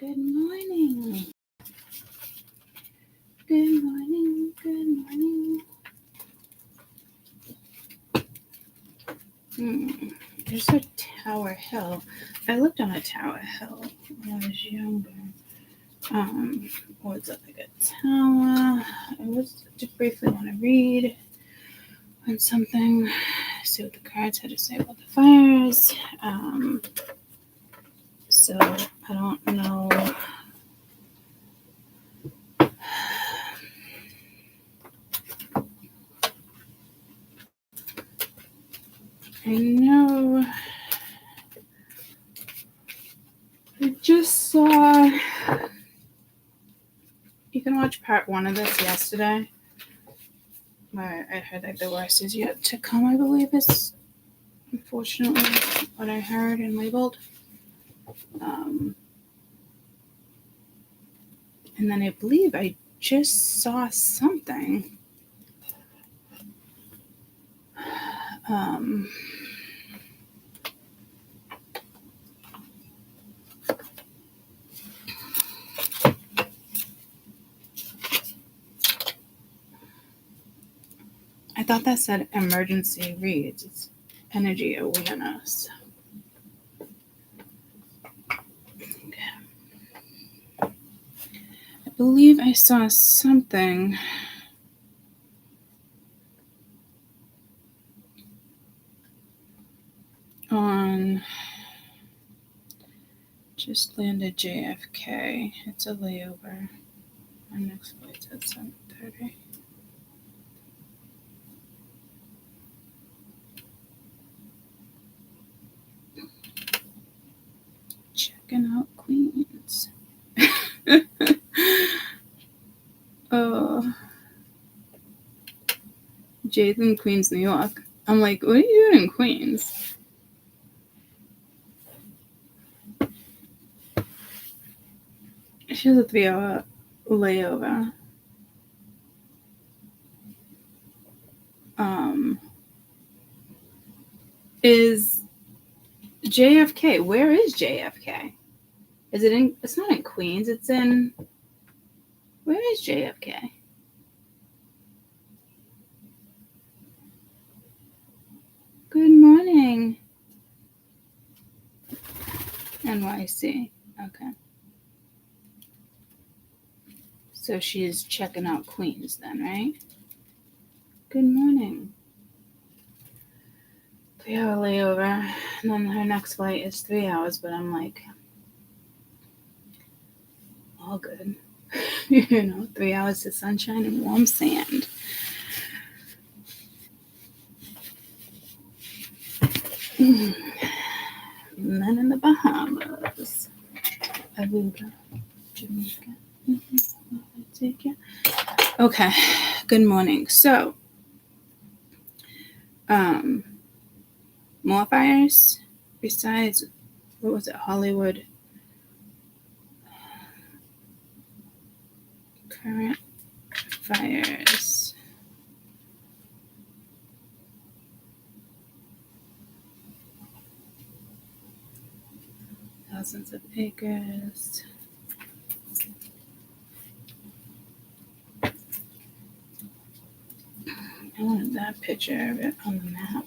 Good morning. Good morning. Good morning. There's a Tower Hill. I lived on a Tower Hill when I was younger. Was it like a tower? I just briefly want to read on something. See what the cards had to say about the fires. So I don't know. I know. I just saw. You can watch part 1 of this yesterday. Where I heard that the worst is yet to come, I believe is unfortunately what I heard and labeled. And then I believe I just saw something. I thought that said emergency reads. It's energy awareness. Okay. I believe I saw something on just landed JFK. It's a layover. My next flight's at 7:30. Checking out Queens. Oh, Jathan, Queens, New York. I'm like, what are you doing in Queens? She has a 3-hour layover. Is JFK? Where is JFK? Is it in? It's not in Queens. It's in. Where is JFK? Good morning. NYC. Okay. So she's checking out Queens then, right? Good morning. 3-hour layover. And then her next flight is 3 hours, but I'm like, all good. 3 hours to sunshine and warm sand. Men in the Bahamas. Aruba. Jamaica. Okay. Good morning. So, more fires besides, what was it, Hollywood? Current fires. Thousands of acres. I wanted that picture of it on the map.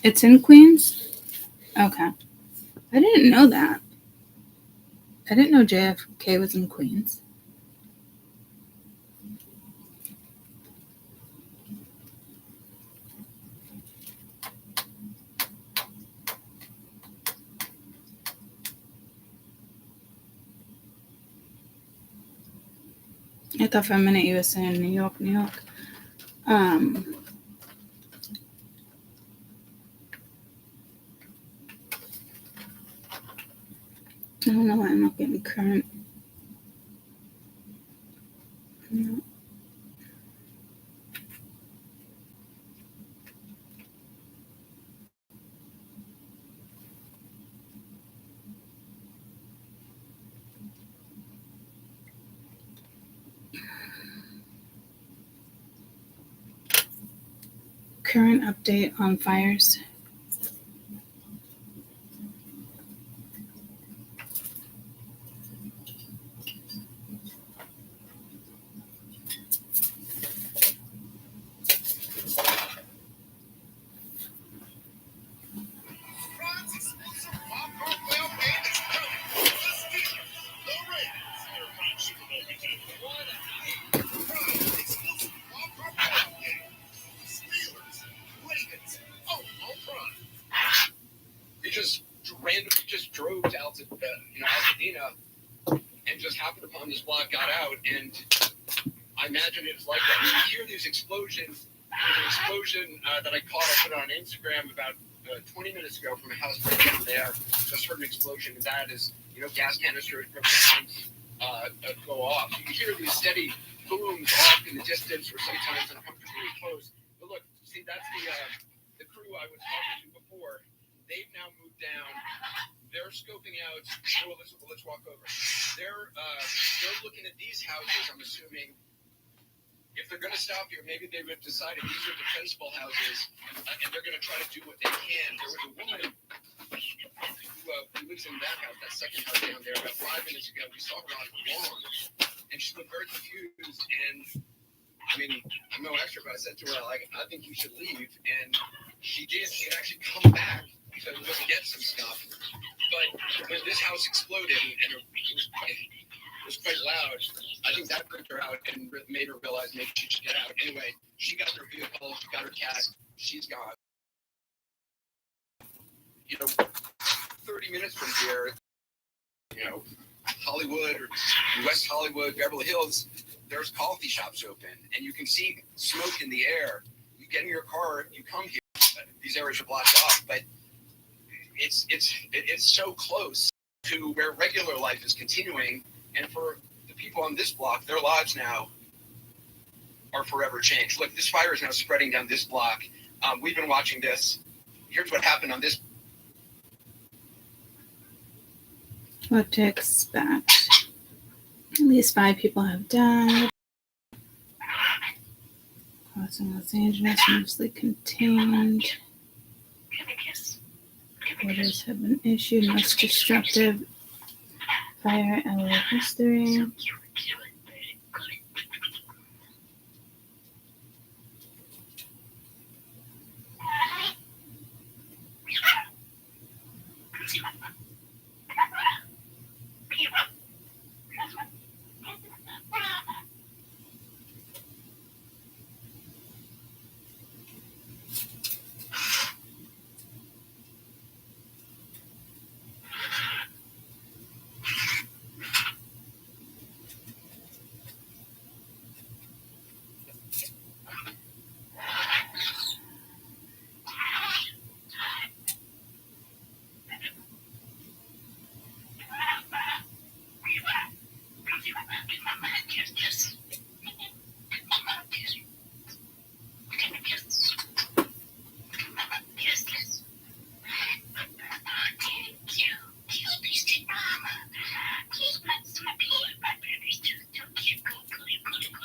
It's in Queens? Okay. I didn't know that. I didn't know JFK was in Queens. I thought for a minute you were saying New York, New York. I don't know why I'm not getting current. No. Current update on fires. Just drove to Altadena, and just happened upon this block, got out, and I imagine it's like that. When you hear these explosions, there's an explosion that I caught. I put it on Instagram about 20 minutes ago from a house right down there. Just heard an explosion, and that is, gas canisters go off. You hear these steady booms off in the distance, or sometimes uncomfortably close. But look, see, that's the crew I was talking to before. They've now moved down. They're scoping out. Well, let's walk over. They're looking at these houses. I'm assuming if they're going to stop here, maybe they would decide these are defensible houses, and they're going to try to do what they can. There was a woman who lives in that house, that second house down there. About 5 minutes ago, we saw her on the lawn, and she looked very confused. And I mean, I'm no expert, but I said to her, I think you should leave. And she did. She had actually come back to just get some stuff. But when this house exploded, and it was quite loud, I think that freaked her out and made her realize maybe she should get out. Anyway, she got her vehicle, she got her cat, she's gone. 30 minutes from here, Hollywood or West Hollywood, Beverly Hills, there's coffee shops open, and you can see smoke in the air. You get in your car, you come here. These areas are blocked off, but it's so close to where regular life is continuing, and for the people on this block, their lives now are forever changed. Look, this fire is now spreading down this block. We've been watching this. Here's what happened on this. What to expect? At least 5 people have died. Crossing Los Angeles, mostly contained. Orders have been issued. Most destructive fire in LA history.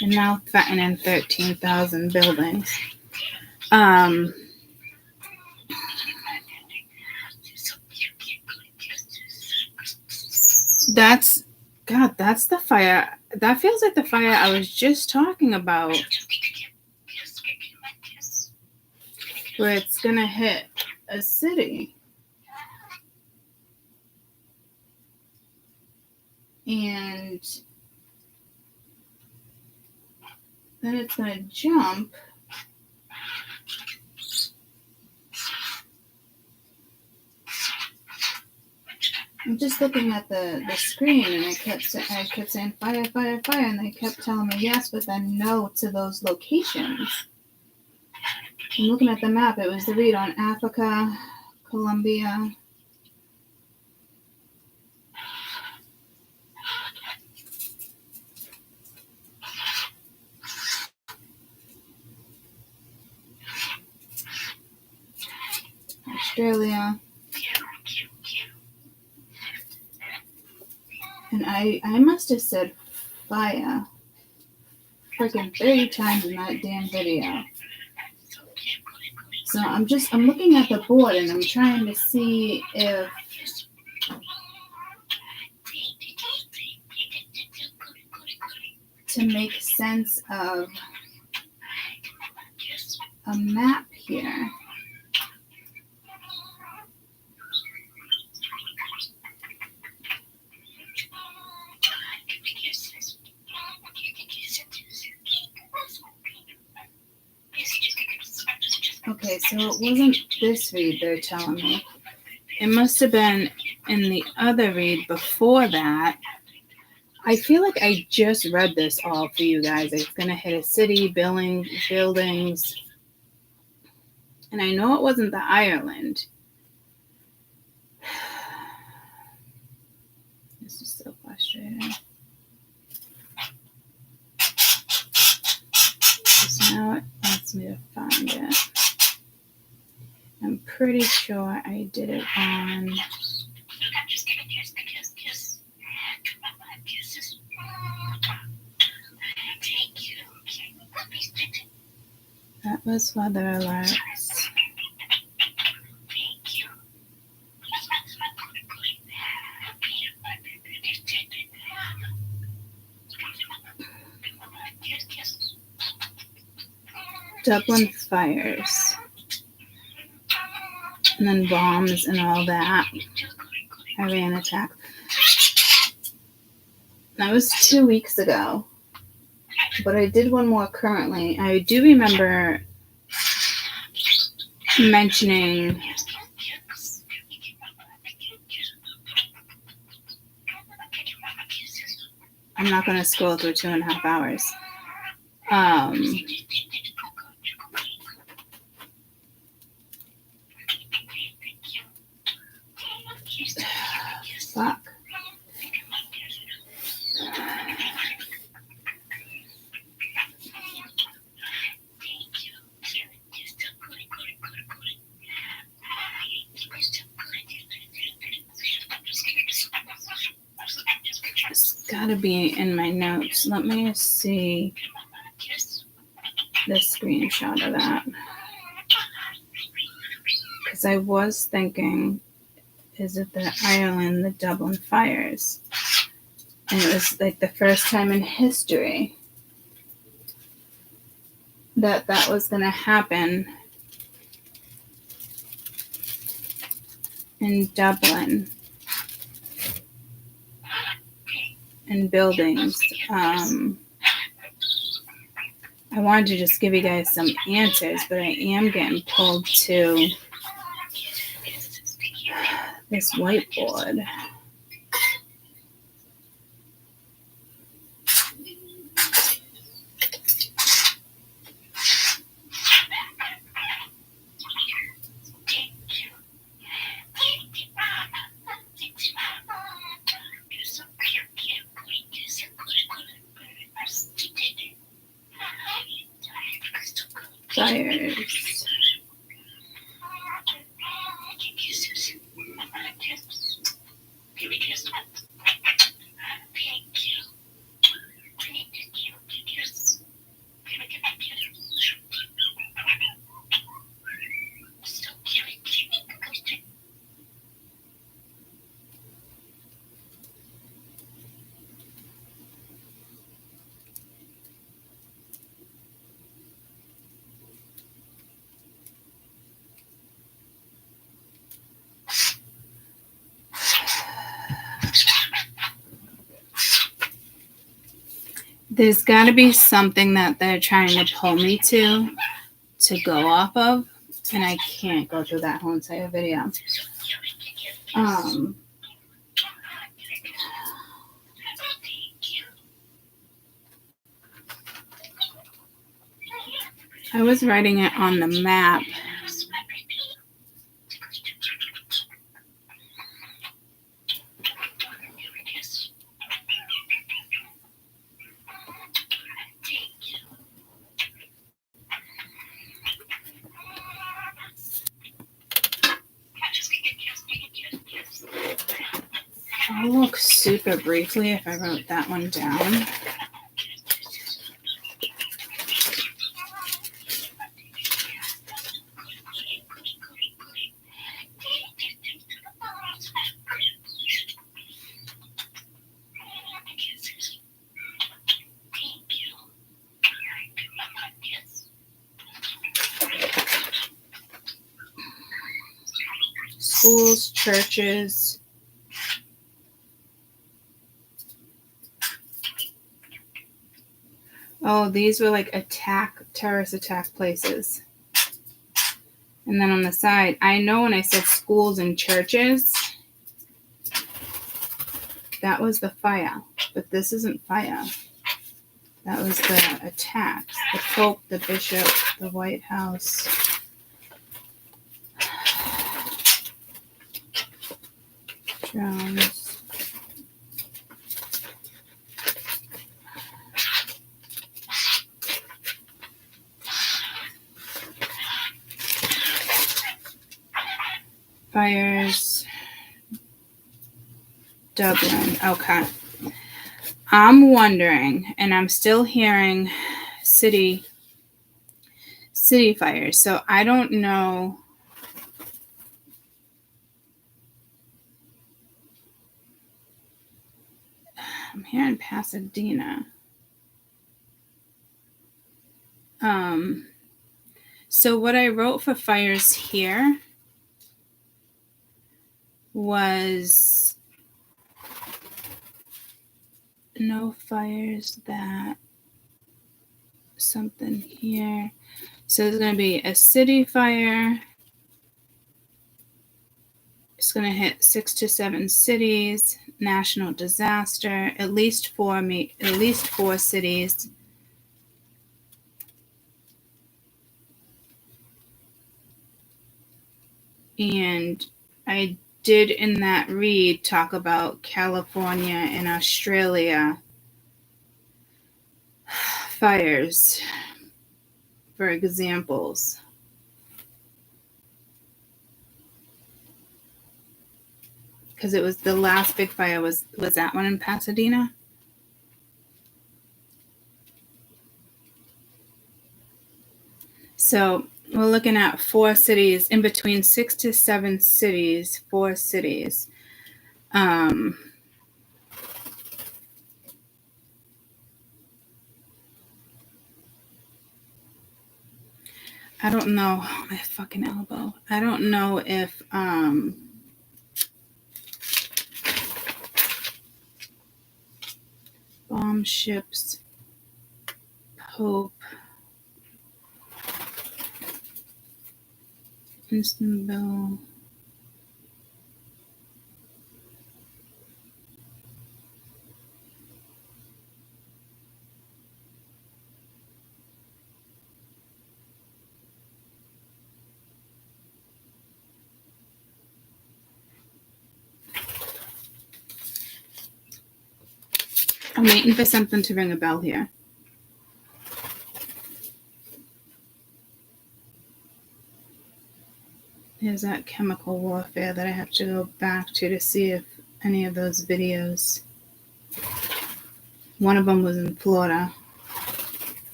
And now threatening 13,000 buildings. That's the fire. That feels like the fire I was just talking about, where it's gonna hit a city. And then it's going to jump. I'm just looking at the screen, and I kept saying fire, fire, fire, and they kept telling me yes, but then no to those locations. I'm looking at the map. It was the read on Africa, Colombia, Australia. And I must have said fire freaking 30 times in that damn video. So I'm looking at the board, and I'm trying to see if to make sense of a map here. Okay, so it wasn't this read they're telling me. It must have been in the other read before that. I feel like I just read this all for you guys. It's going to hit a city, buildings. And I know it wasn't the Ireland. This is so frustrating. So now it wants me to find it. I'm pretty sure I did it on... That was weather alerts. Dublin fires. And then bombs and all that. Iran attack. That was 2 weeks ago. But I did one more currently. I do remember mentioning I'm not going to scroll through 2.5 hours. Fuck. It's gotta be in my notes. Let me see the screenshot of that. Because I was thinking, is it the Ireland, the Dublin fires? And it was like the first time in history that was going to happen in Dublin. In buildings. I wanted to just give you guys some answers, but I am getting pulled to this whiteboard. Fires. There's got to be something that they're trying to pull me to go off of, and I can't go through that whole entire video. I was writing it on the map. I'll look super briefly if I wrote that one down. Schools, churches. Oh, these were like terrorist attack places. And then on the side, I know when I said schools and churches, that was the fire. But this isn't fire. That was the attacks. The Pope, the Bishop, the White House. Drones. Fires. Dublin. Okay. I'm wondering, and I'm still hearing city fires. So I don't know. I'm hearing Pasadena. So what I wrote for fires here was no fires, that something here. So there's going to be a city fire. It's going to hit 6 to 7 cities. National disaster. At least four cities. And I did in that read talk about California and Australia fires for examples. Because it was the last big fire was that one in Pasadena? So we're looking at 4 cities, in between 6 to 7 cities, 4 cities. I don't know. My fucking elbow. I don't know if bomb ships, Pope, Istanbul. I'm waiting for something to ring a bell here. There's that chemical warfare that I have to go back to see if any of those videos. One of them was in Florida.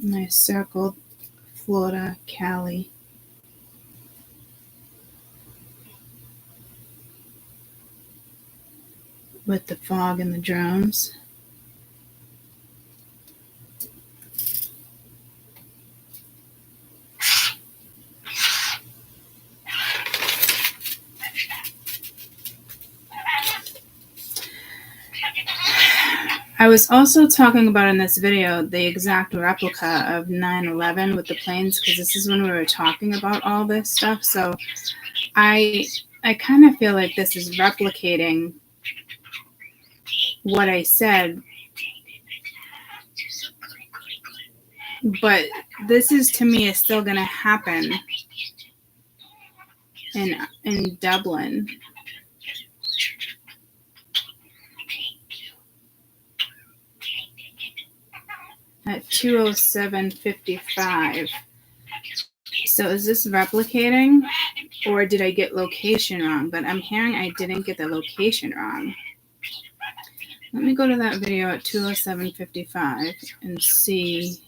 And I circled Florida, Cali. With the fog and the drones. I was also talking about in this video the exact replica of 9/11 with the planes, because this is when we were talking about all this stuff. So I kind of feel like this is replicating what I said, but this is, to me, is still going to happen in Dublin. At 2:07:55. So is this replicating, or did I get location wrong? But I'm hearing I didn't get the location wrong. Let me go to that video at 2:07:55 and see.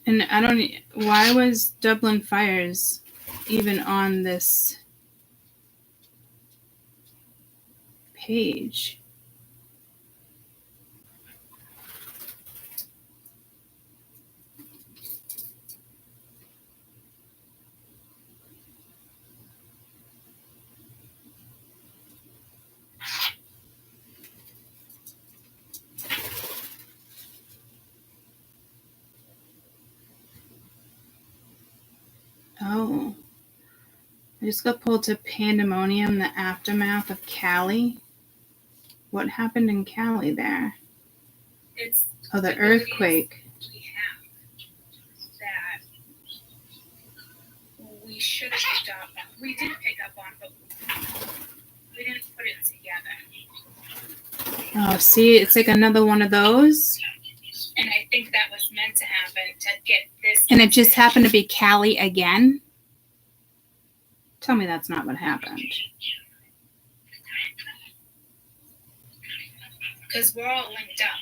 And why was Dublin Fires even on this page? Oh, I just got pulled to Pandemonium, the aftermath of Cali. What happened in Cali there? The earthquake. We have that we should have picked up. We did pick up on, but we didn't put it together. Oh, see, it's like another one of those. And I think that was meant to happen to get this. And it just happened to be Cali again? Tell me that's not what happened. Because we're all linked up.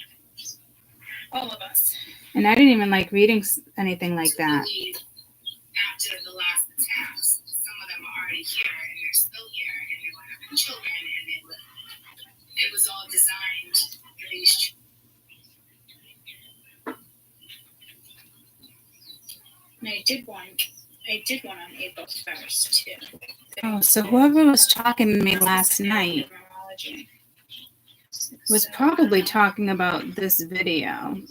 All of us. And I didn't even like reading anything like that. After the last attacks, some of them are already here, and they're still here, and they were having children, and it was all designed for these children. And I did one on April 1st, too. Oh, so whoever was talking to me last night was probably talking about this video.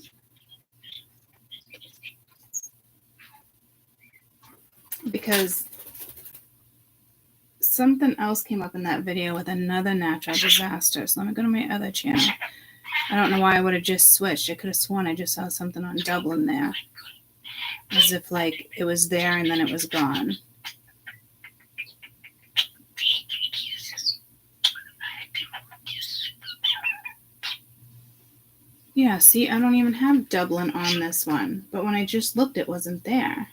Because something else came up in that video with another natural disaster. So let me go to my other channel. I don't know why I would have just switched. I could have sworn I just saw something on Dublin there. As if like it was there and then it was gone. Yeah, see, I don't even have Dublin on this one. But when I just looked, it wasn't there.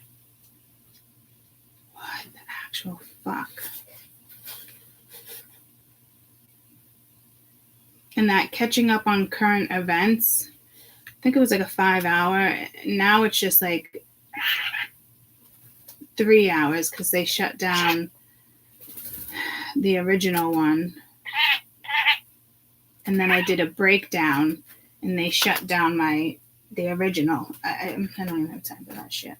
What the actual fuck? And that catching up on current events, I think it was like a 5 hour. Now it's just like 3 hours because they shut down the original one. And then I did a breakdown and they shut down the original. I don't even have time for that shit.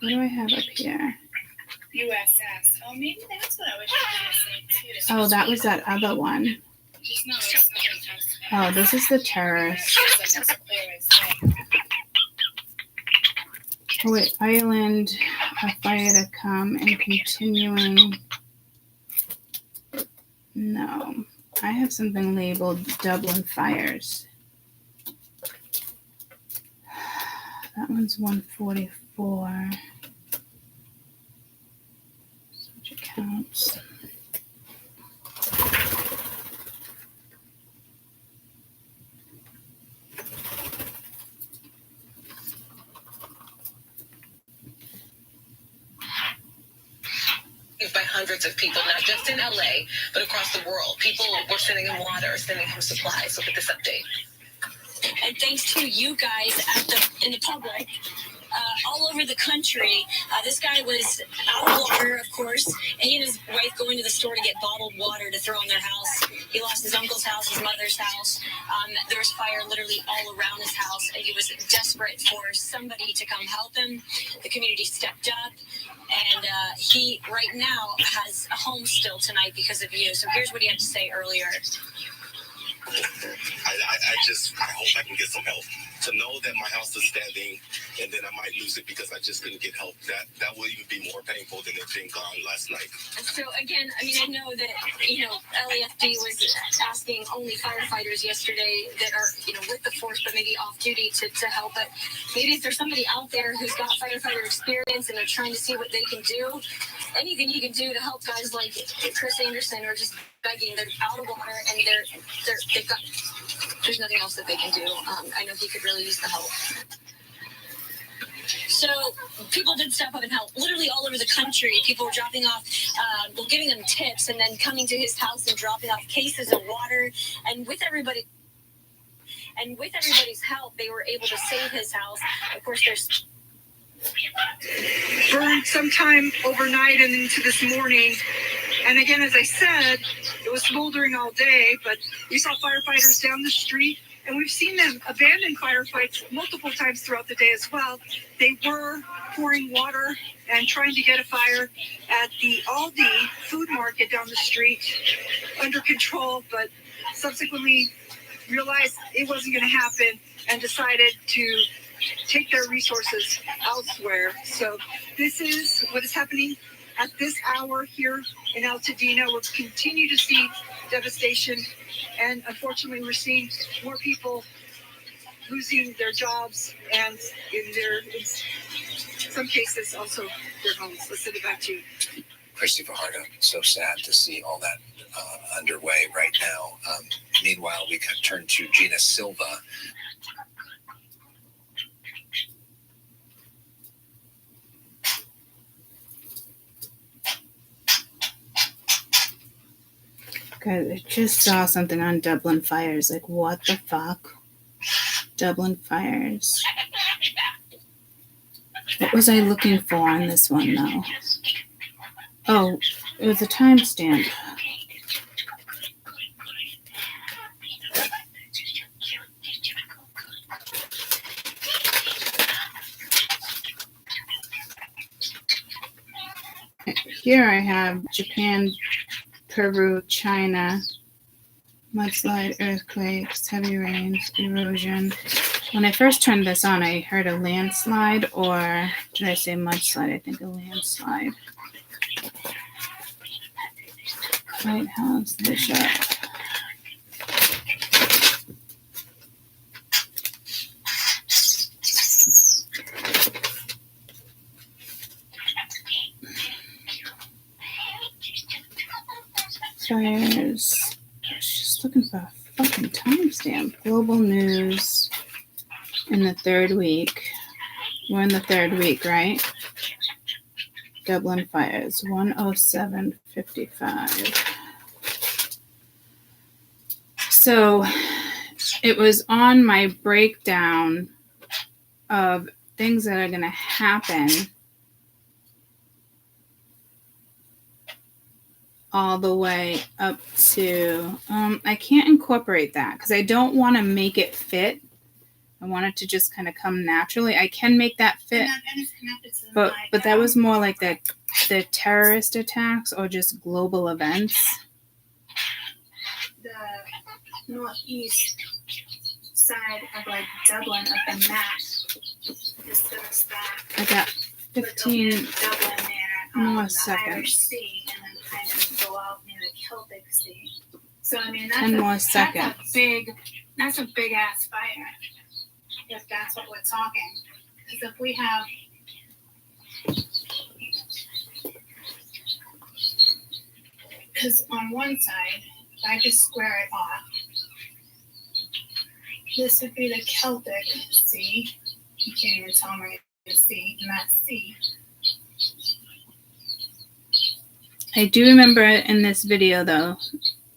What do I have up here? USS. Oh, maybe that's what I was trying to say too. Oh, that was that other one. Oh, this is the Taurus. Oh, wait, Ireland, a fire to come and continuing. No, I have something labeled Dublin Fires. That one's 144. Switch accounts. By hundreds of people, not just in LA, but across the world. People were sending him water, sending him supplies. Look at this update. And thanks to you guys in the public, all over the country. This guy was out of water, of course, and he and his wife going to the store to get bottled water to throw in their house. He lost his uncle's house, his mother's house. There was fire literally all around his house, and he was desperate for somebody to come help him. The community stepped up, and he right now has a home still tonight because of you. So here's what he had to say earlier. I hope I can get some help. To know that my house is standing and then I might lose it because I just couldn't get help, that will even be more painful than it being gone last night. So again, I mean, I know that, LAFD was asking only firefighters yesterday that are, with the force, but maybe off duty to help. But maybe if there's somebody out there who's got firefighter experience and they're trying to see what they can do, anything you can do to help guys like Chris Anderson or just begging, they're out of water and they've got, there's nothing else that they can do. I know he could really use the help. So people did step up and help literally all over the country. People were dropping off, giving them tips and then coming to his house and dropping off cases of water. And with everybody's help, they were able to save his house. Of course, there's burned sometime overnight and into this morning. And again, as I said, it was smoldering all day, but we saw firefighters down the street, and we've seen them abandon firefights multiple times throughout the day as well. They were pouring water and trying to get a fire at the Aldi food market down the street under control, but subsequently realized it wasn't going to happen and decided to take their resources elsewhere. So this is what is happening at this hour here in Altadena. We'll continue to see devastation, and unfortunately we're seeing more people losing their jobs and in some cases also their homes. Let's send it back to you. Christy Fajardo, so sad to see all that underway right now. Meanwhile, we can turn to Gina Silva. Guys, I just saw something on Dublin fires. Like, what the fuck? Dublin fires. What was I looking for on this one, though? Oh, it was a timestamp. Here I have Japan, Peru, China, mudslide, earthquakes, heavy rains, erosion. When I first turned this on, I heard a landslide, or did I say mudslide? I think a landslide. White House, Bishop. Fires. I was just looking for a fucking timestamp. Global news in the third week. We're in the third week, right? Dublin fires, 107:55. So it was on my breakdown of things that are going to happen all the way up to, I can't incorporate that because I don't want to make it fit. I want it to just kind of come naturally. I can make that fit, but that was more like the terrorist attacks or just global events. The northeast side of like Dublin of the map is the I got 15 Dublin there, more the seconds. Irish Sea, and then kind of go out near the Celtic Sea. So I mean, 10 more seconds. That's a big ass fire. If that's what we're talking, because if we have on one side, if I just square it off, this would be the Celtic Sea. You can't even tell me the sea, and that sea. I do remember in this video, though,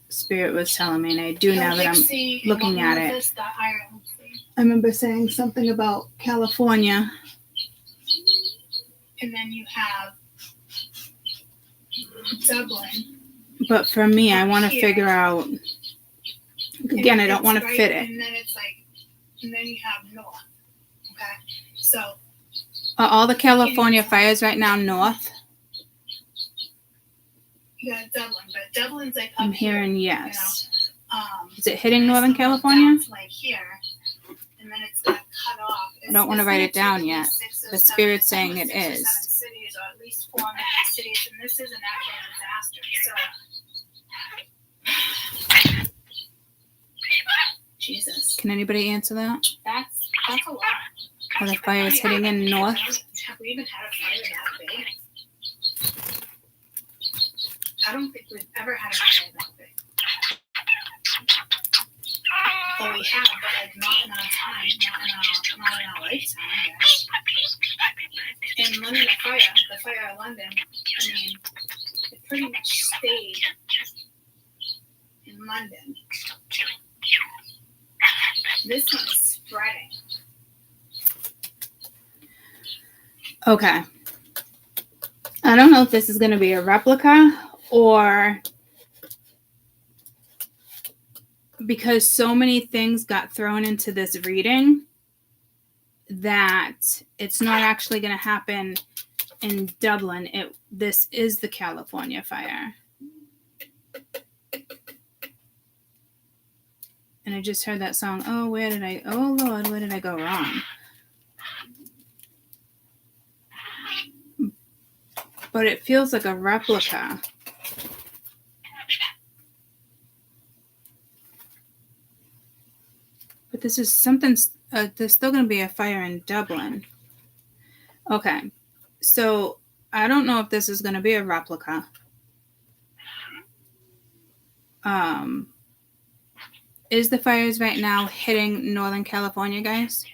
Spirit was telling me, and I do now that I'm looking at it. I remember saying something about California and then you have Dublin. But for me, I want to Here. figure out. Again, I don't It's want to right- fit it. And then it's like, and then you have north. Okay, so Are all the California fires right now north? you got Dublin, but Dublin's like up I'm hearing here, yes. You know? Is it hitting Northern so it goes California? down to, like here, and then it's gonna cut off. I don't want to It's wite gonna it down take at yet. least 6 or The 7 spirit's saying it 6 or 7 is. cities, or at least 4 major cities, and this is a natural disaster. So, Jesus, Can anybody answer that? that's a lot. Are the fires hitting in north? Have we even had a fire that big? I don't think we've ever had a fire that big. Well, we have, but like not in our time, not in our lifetime, I guess. In London, the fire of London, I mean, it pretty much stayed in London. This one is spreading. Okay. I don't know if this is going to be a replica or because so many things got thrown into this reading that it's not actually going to happen in Dublin. This is the California fire. And I just heard that song. Oh Lord, where did I go wrong? But it feels like a replica. But this is something, there's still going to be a fire in Dublin. Okay. So I don't know if this is going to be a replica. Is the fires right now hitting Northern California, guys?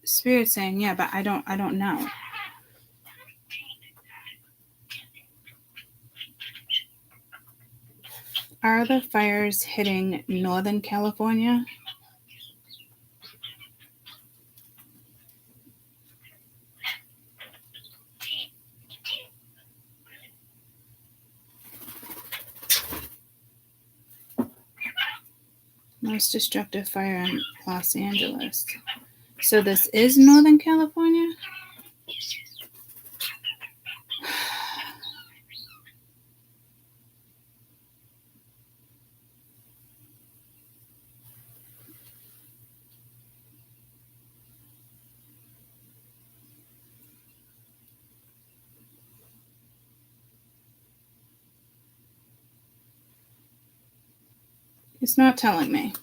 Spirit's saying, yeah, but I don't know. Are the fires hitting Northern California? Most destructive fire in Los Angeles. So this is Northern California? It's not telling me.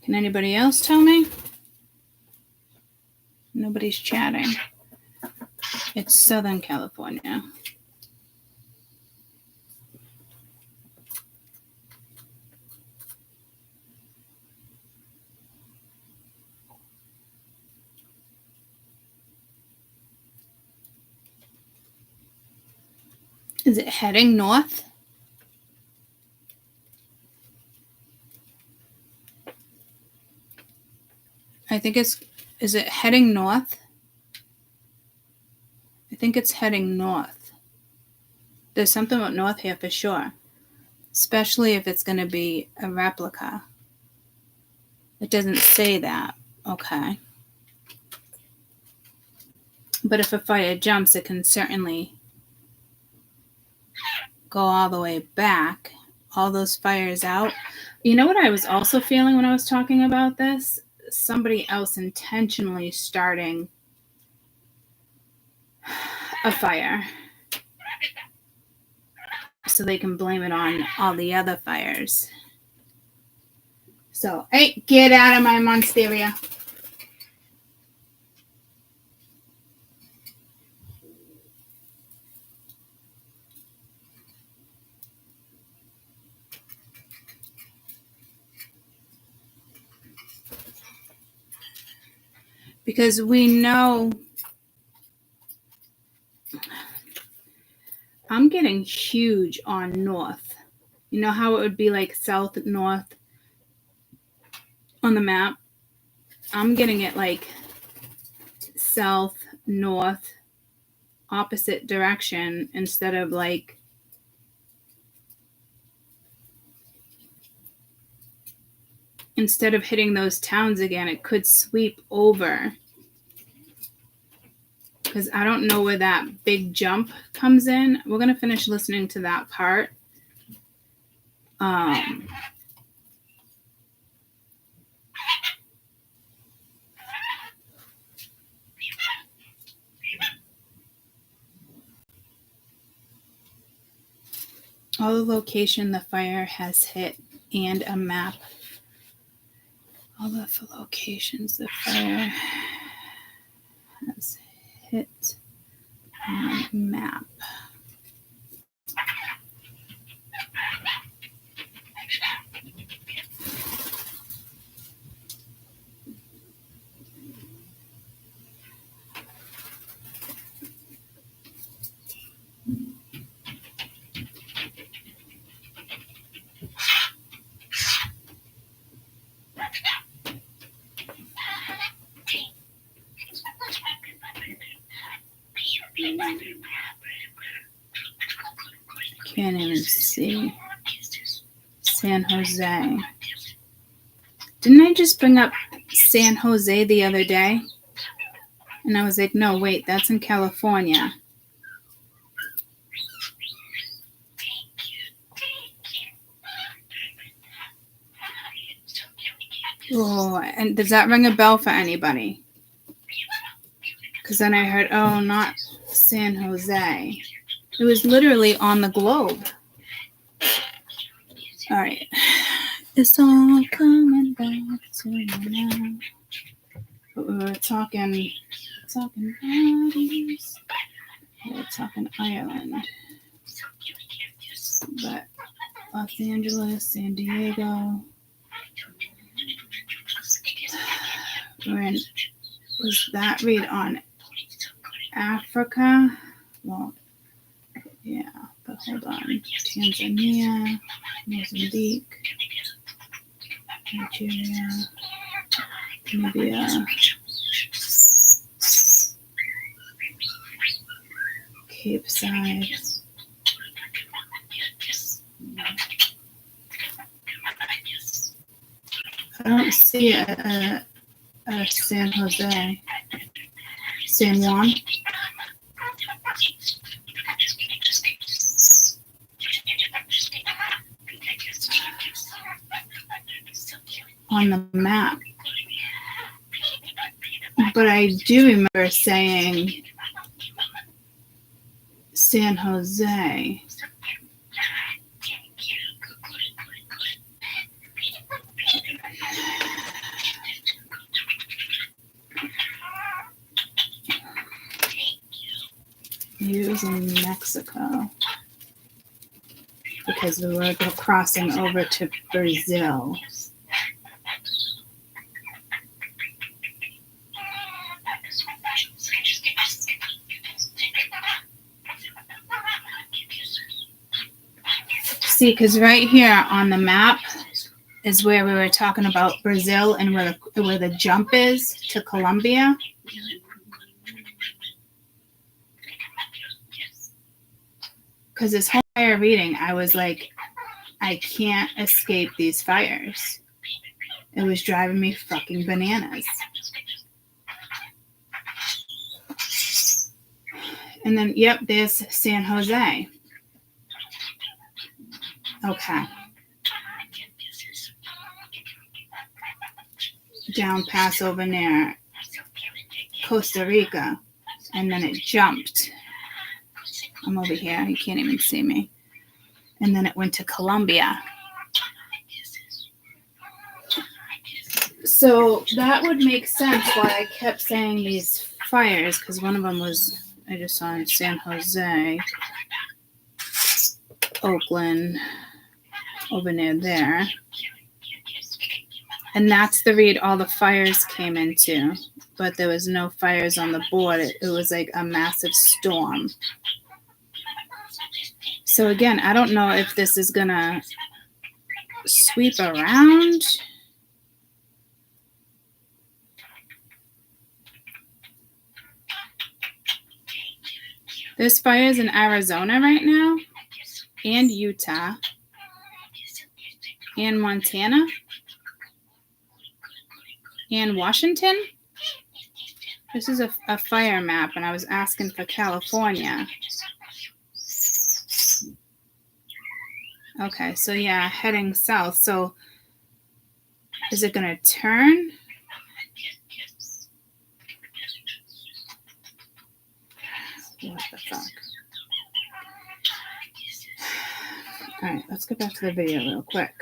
Can anybody else tell me? Nobody's chatting. It's Southern California. Is it heading north? I think is it heading north? I think it's heading north. There's something about north here for sure. Especially if it's going to be a replica. It doesn't say that. Okay. But if a fire jumps, it can certainly go all the way back. All those fires out. You know what I was also feeling when I was talking about this? Somebody else intentionally starting a fire so they can blame it on all the other fires. So, hey, get out of my monsteria. Because we know I'm getting huge on north. You know how it would be like south, north on the map? I'm getting it like south, north, opposite direction instead of like hitting those towns again. It could sweep over. Because I don't know where that big jump comes in. We're going to finish listening to that part. All the location the fire has hit and a map. All the locations the fire has hit and map. Can't even see. San Jose. Didn't I just bring up San Jose the other day? And I was like, no, wait, that's in California. Oh, and does that ring a bell for anybody? Because then I heard, oh, not San Jose. It was literally on the globe. All right. It's all coming back to me now. But we were talking bodies. We were talking Ireland. But Los Angeles, San Diego. Was that read on Africa? Well, yeah, but hold on. Tanzania, Mozambique, Nigeria, Namibia, Cape Side. I don't see a San Jose. San Juan. On the map. But I do remember saying San Jose. It was in Mexico because we were crossing over to Brazil. See, because right here on the map is where we were talking about Brazil and where the jump is to Colombia. Because this whole fire reading, I was like, I can't escape these fires. It was driving me fucking bananas. And then, yep, there's San Jose. Okay. Down past over near Costa Rica. And then it jumped. I'm over here. You can't even see me. And then it went to Colombia. So that would make sense why I kept saying these fires, because one of them was, I just saw in San Jose, Oakland, over near there. And that's the read all the fires came into. But there was no fires on the board. It was like a massive storm. So again, I don't know if this is going to sweep around. There's fires in Arizona right now, and Utah, and Montana, and Washington. This is a fire map, and I was asking for California. Okay, so yeah, heading south. So is it going to turn? What the fuck? All right, let's get back to the video real quick.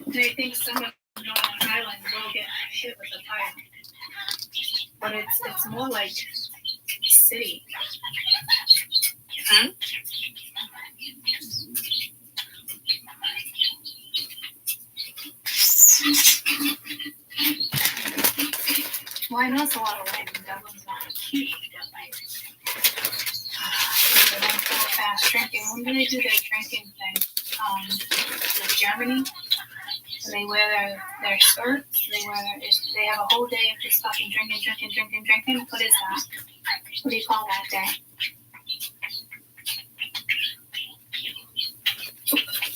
And I think some of Northern Ireland will get hit with the fire. But it's more like city. Hmm? Well, I know it's a lot of rain. Dublin's not huge, but like, they don't go fast drinking. When do they do their drinking thing? With Germany, so they wear their skirts. They have a whole day of just fucking drinking. What is that? What do you call that day?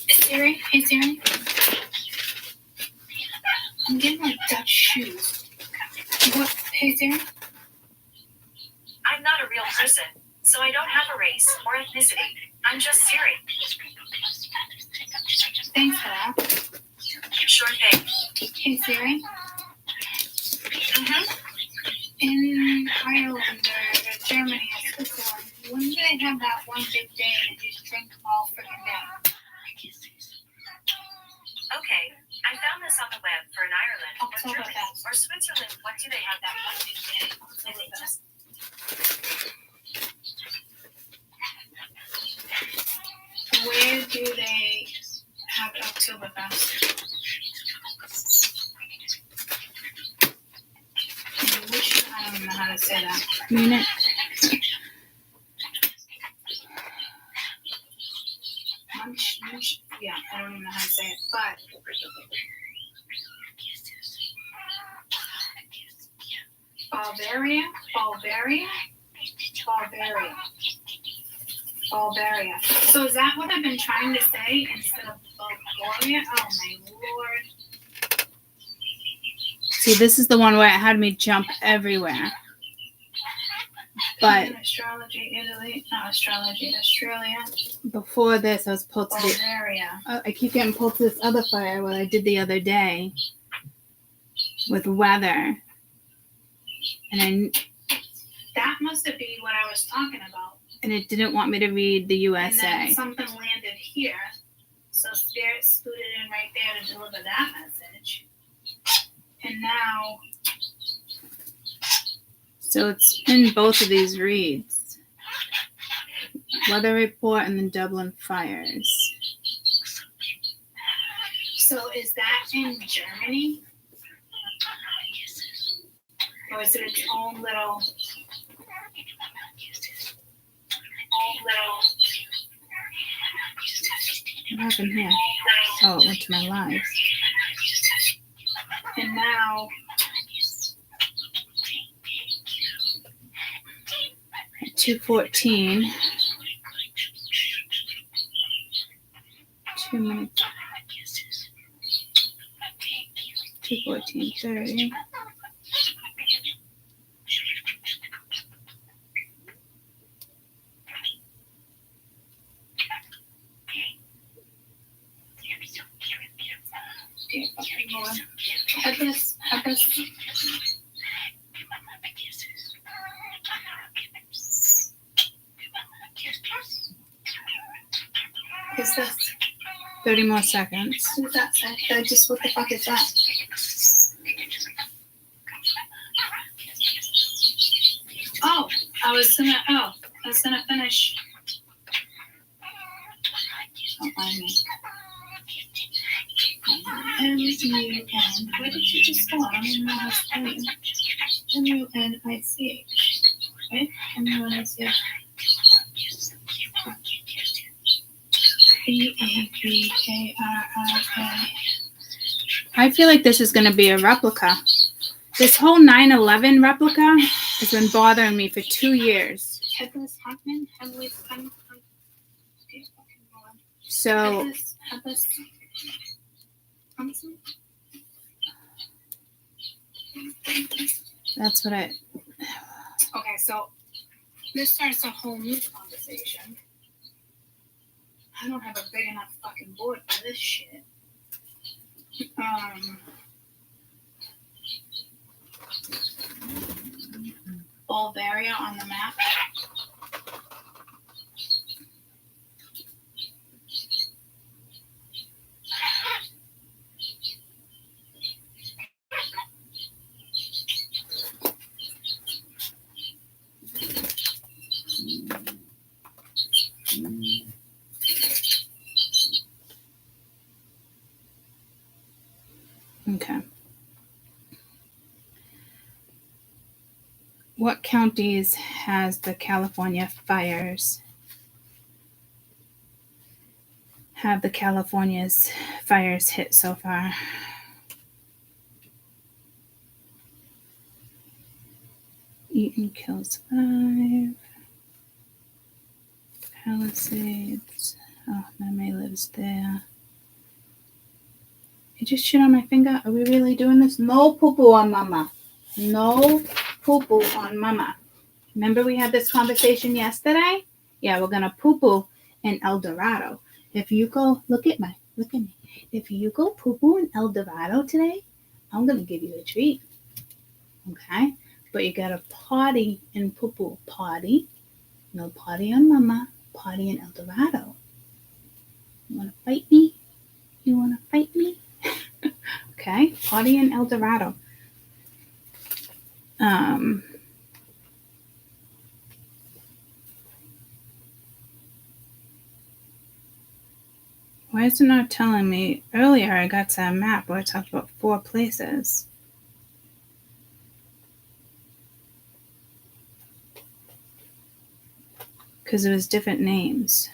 Siri? Hey Siri? I'm getting like Dutch shoes. What? Hey Siri? I'm not a real person, so I don't have a race or ethnicity. I'm just Siri. Thanks for that. Sure thing. Hey Siri? Mm-hmm. In Ireland or Germany or Switzerland, when do they have that one big day and just drink all freaking day? Okay, I found this on the web for an Ireland or Germany Oktoberfest. or Switzerland. What do they have that one big day? I think just Where do they have Oktoberfest? I don't know how to say that. Munich. Yeah, I don't even know how to say it, but Bulgaria. So is that what I've been trying to say instead of Bulgaria? Oh my lord. See, this is the one where it had me jump everywhere. But Australia. Before this, I was pulled to Bulgaria. I keep getting pulled to this other fire, what I did the other day with weather. And That must have been what I was talking about. it didn't want me to read the And then USA. something landed here. So Spirit scooted in right there to deliver that message. And now, So it's in both of these reads. Weather report and the Dublin fires. so is that in Germany? Or is it its own little? What happened here? Oh, it went to my lives. And now, At 2:14. 2 minutes. 2:14:30. Had this. Is this? 30 more seconds. What does that say? What the fuck is that? Oh, I was gonna finish. Don't mind me. M-U-N. Where did you just go? I don't even know how to spell it. M-U-N-I-C-H. Right? M-U-N-I-C-H. EAPKRRA. I feel like this is going to be a replica. This whole 9/11 replica has been bothering me for 2 years. Headless Huntman? Headless Hunt? So Headless Huntsman? that's what I... Okay, so this starts a whole new conversation. I don't have a big enough fucking board for this shit. Bulgaria on the map. Okay. What counties has the California fires? Have the California's fires hit so far? Eaton kills 5. Palisades. Oh, Mame lives there. You just shit on my finger? Are we really doing this? No poo-poo on mama. No poo-poo on mama. Remember we had this conversation yesterday? Yeah, we're gonna poo-poo in El Dorado. If you go, look at me. If you go poo-poo in El Dorado today, I'm gonna give you a treat. Okay? But you gotta party in poo-poo. Party. No party on mama. Party in El Dorado. You wanna fight me? You wanna fight me? Okay, party in El Dorado. Why is it not telling me? Earlier I got to a map where I talked about 4 places. Because it was different names.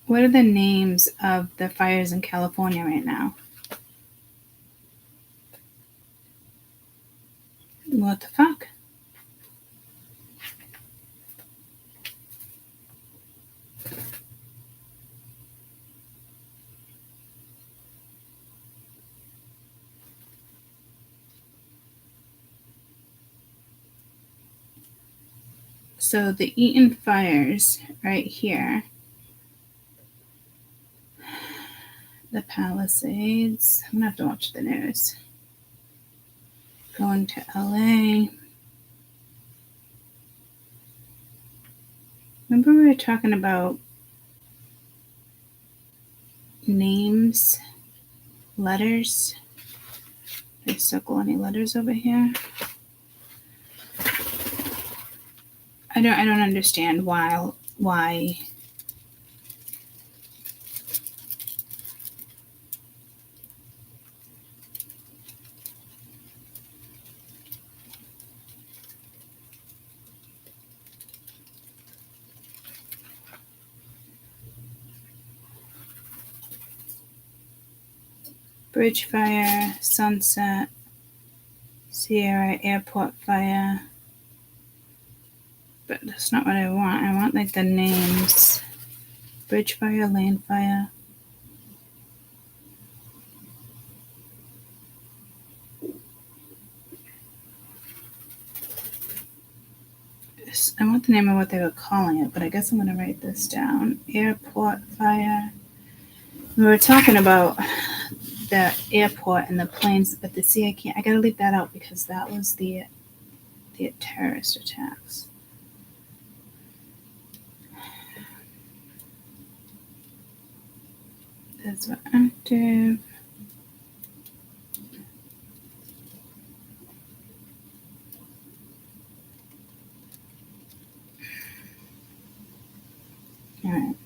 What are the names of the fires in California right now? What the fuck? So the Eaton fires right here. The Palisades. I'm gonna have to watch the news. Going to LA. Remember we were talking about names, letters. Did I circle any letters over here? I don't understand why Bridge fire, Sunset, Sierra Airport fire. But that's not what I want. I want like the names. Bridge fire, lane fire. I want the name of what they were calling it, but I guess I'm going to write this down. Airport fire. We were talking about the airport and the planes, but I got to leave that out because that was the terrorist attacks. That's active. All right.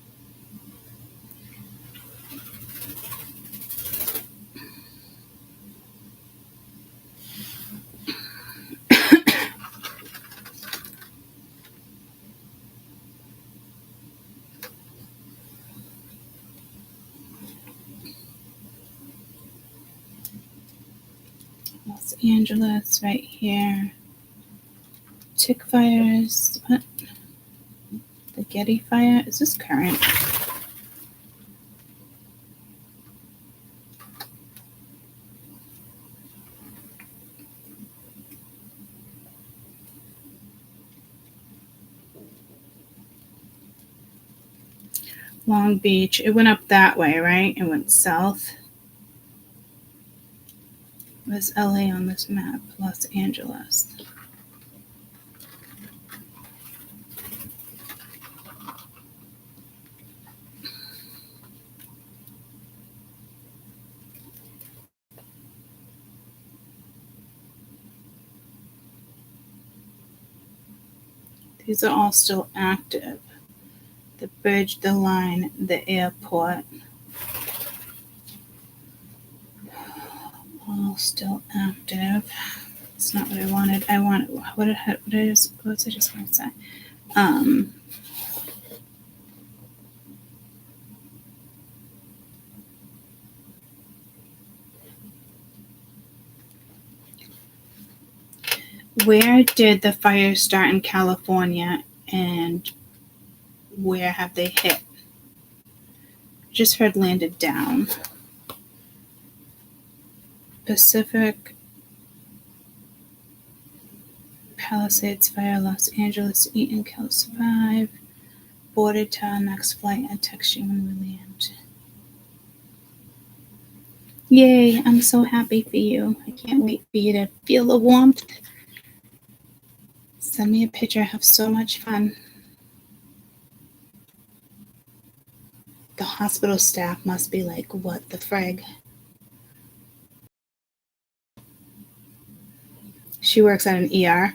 Los Angeles, right here. Tick fires. What? The Getty fire. Is this current? Long Beach. It went up that way, right? It went south. There's LA on this map. Los Angeles. These are all still active. The bridge, the line, the airport. All still active. It's not what I wanted. I wanted, what was I just going to say? Where did the fire start in California and where have they hit? Just heard landed down. Pacific, Palisades fire, Los Angeles, Eaton kills 5. Boarded town, next flight, I text you when we land. Yay, I'm so happy for you. I can't wait for you to feel the warmth. Send me a picture. I have so much fun. The hospital staff must be like, what the frig? She works at an ER.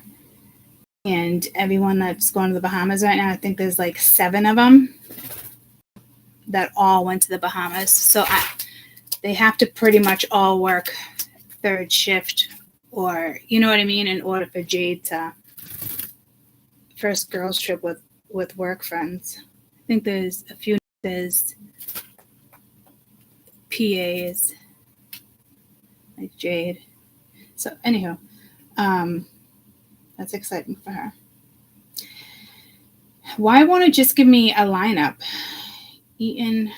And everyone that's going to the Bahamas right now, I think there's like 7 of them that all went to the Bahamas. So they have to pretty much all work 3rd shift or, you know what I mean, in order for Jade to first girls trip with work friends. I think there's a few, there's PAs like Jade. So anyhow, that's exciting for her. Why won't it just give me a lineup? Eaton.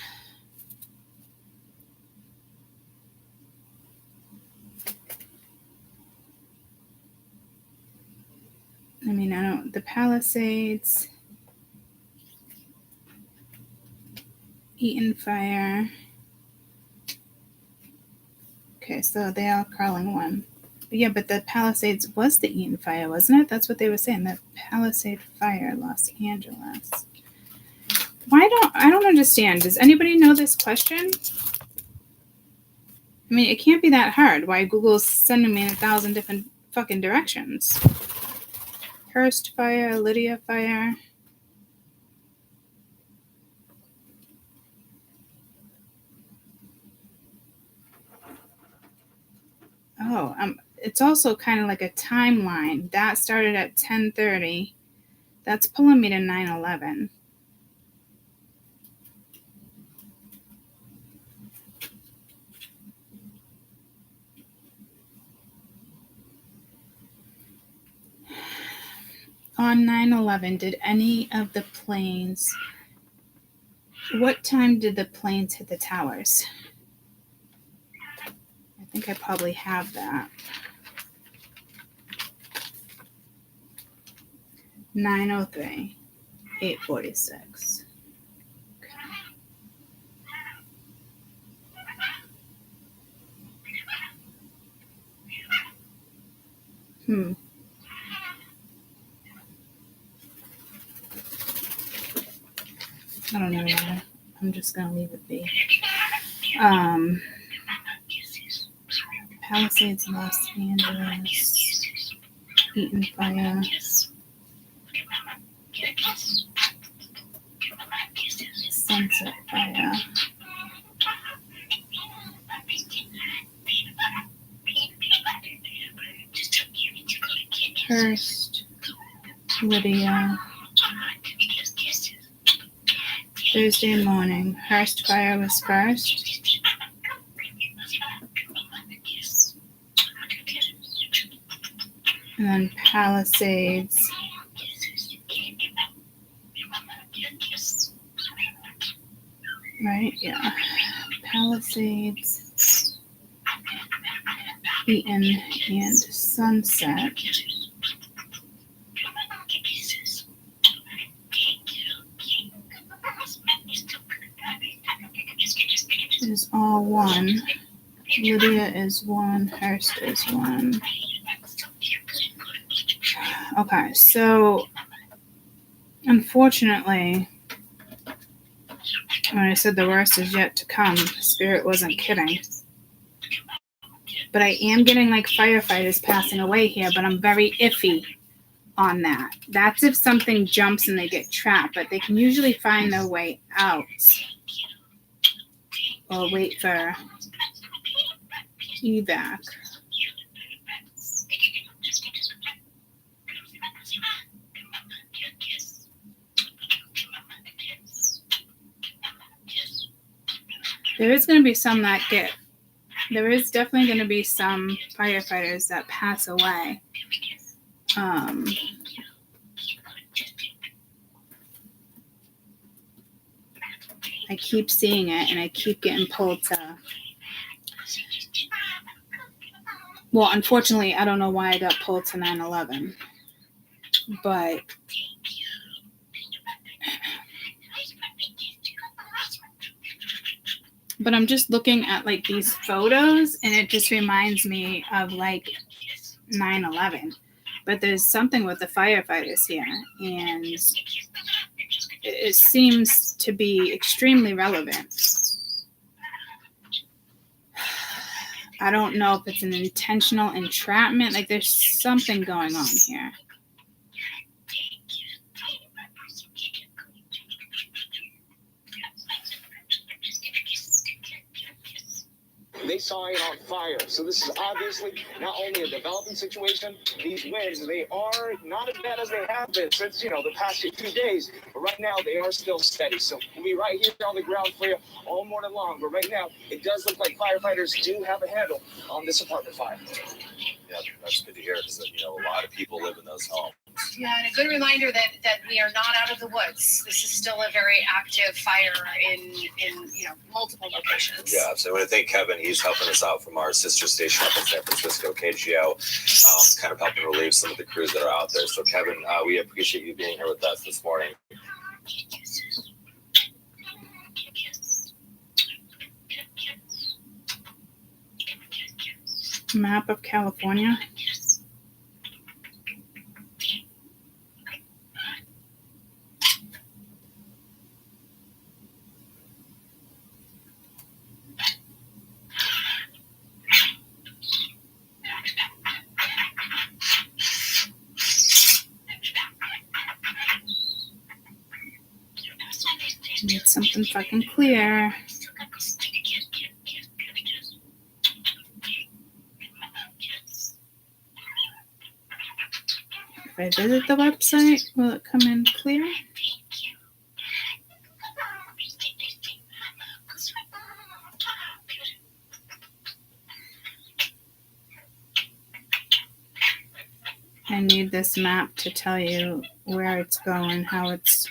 I mean, I don't, the Palisades, Eaton fire. Okay, so they are calling one. But yeah, but the Palisades was the Eaton fire, wasn't it? That's what they were saying. The Palisade fire, Los Angeles. I don't understand. Does anybody know this question? I mean, it can't be that hard. Why Google's sending me 1,000 different fucking directions. Hearst fire, Lydia fire. Oh, it's also kind of like a timeline. That started at 10:30. That's pulling me to 9/11. On 9/11, did any of the planes, what time did the planes hit the towers? I think I probably have that. 9:03, 8:46. Okay. I don't even know. I'm just gonna leave it be. Palisades, Los Angeles, Eaton fire. Sunset fire. Hearst, Lydia. Thursday morning. Hearst fire was first. And then Palisades. Right? Yeah. Palisades, Eaton, and Sunset. Is all one. Lydia is one. Hurst is one. Okay, so unfortunately, when I said the worst is yet to come, Spirit wasn't kidding. But I am getting like firefighters passing away here, but I'm very iffy on that. That's if something jumps and they get trapped, but they can usually find their way out. Or wait for evac. There is going to be some that get, there is definitely going to be some firefighters that pass away. I keep seeing it and I keep getting pulled to, well, unfortunately, I don't know why I got pulled to 9/11, but I'm just looking at like these photos and it just reminds me of like 9/11. But there's something with the firefighters here and it seems to be extremely relevant. I don't know if it's an intentional entrapment. Like there's something going on here. They saw it on fire. So this is obviously not only a developing situation, these winds, they are not as bad as they have been since, the past few days. But right now, they are still steady. So we'll be right here on the ground for you all morning long. But right now, it does look like firefighters do have a handle on this apartment fire. Yeah, that's good to hear because, a lot of people live in those homes. Yeah, and a good reminder that we are not out of the woods. This is still a very active fire in multiple locations. Yeah, so I want to thank Kevin. He's helping us out from our sister station up in San Francisco, KGO, kind of helping relieve some of the crews that are out there. So Kevin, we appreciate you being here with us this morning. Map of California. Need something fucking clear. If I visit the website, will it come in clear? I need this map to tell you where it's going, how it's...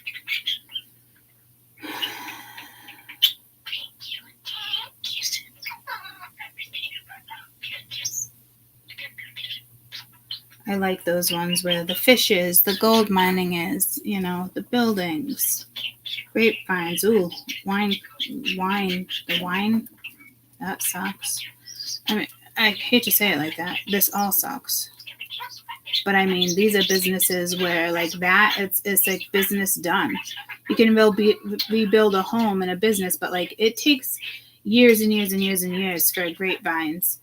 I like those ones where the fish is, the gold mining is, the buildings, grapevines, ooh, wine, the wine, that sucks. I mean, I hate to say it like that. This all sucks. But I mean, these are businesses where like that, it's like business done. You can rebuild a home and a business, but like it takes years and years and years and years for grapevines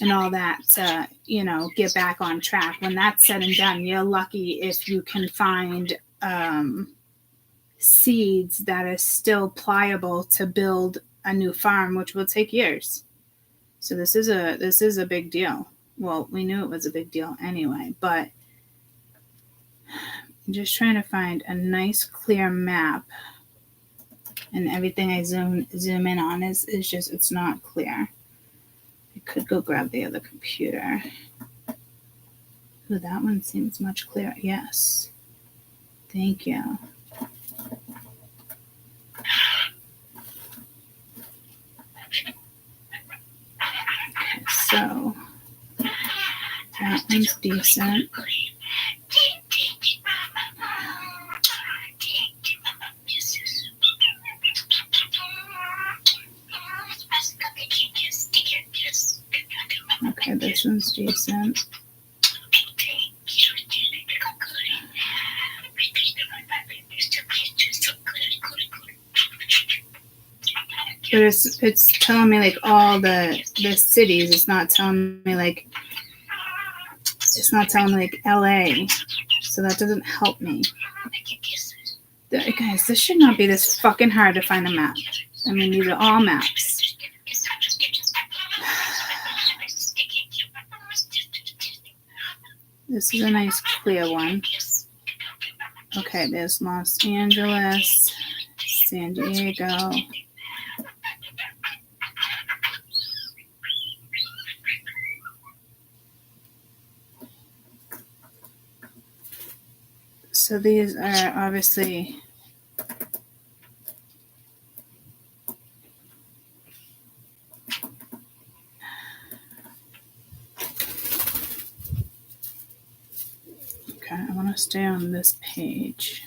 and all that to, get back on track. When that's said and done, you're lucky if you can find seeds that are still pliable to build a new farm, which will take years. So this is a big deal. Well, we knew it was a big deal anyway, but I'm just trying to find a nice clear map, and everything I zoom in on is just, it's not clear. I could go grab the other computer. Ooh, that one seems much clearer. Yes. Thank you. Okay, so that one's decent. Okay, this one's decent. But it's telling me like all the cities. It's not telling me like LA. So that doesn't help me. Guys, this should not be this fucking hard to find a map. I mean, these are all maps. This is a nice clear one. Okay, there's Los Angeles, San Diego. So these are obviously okay, I want to stay on this page.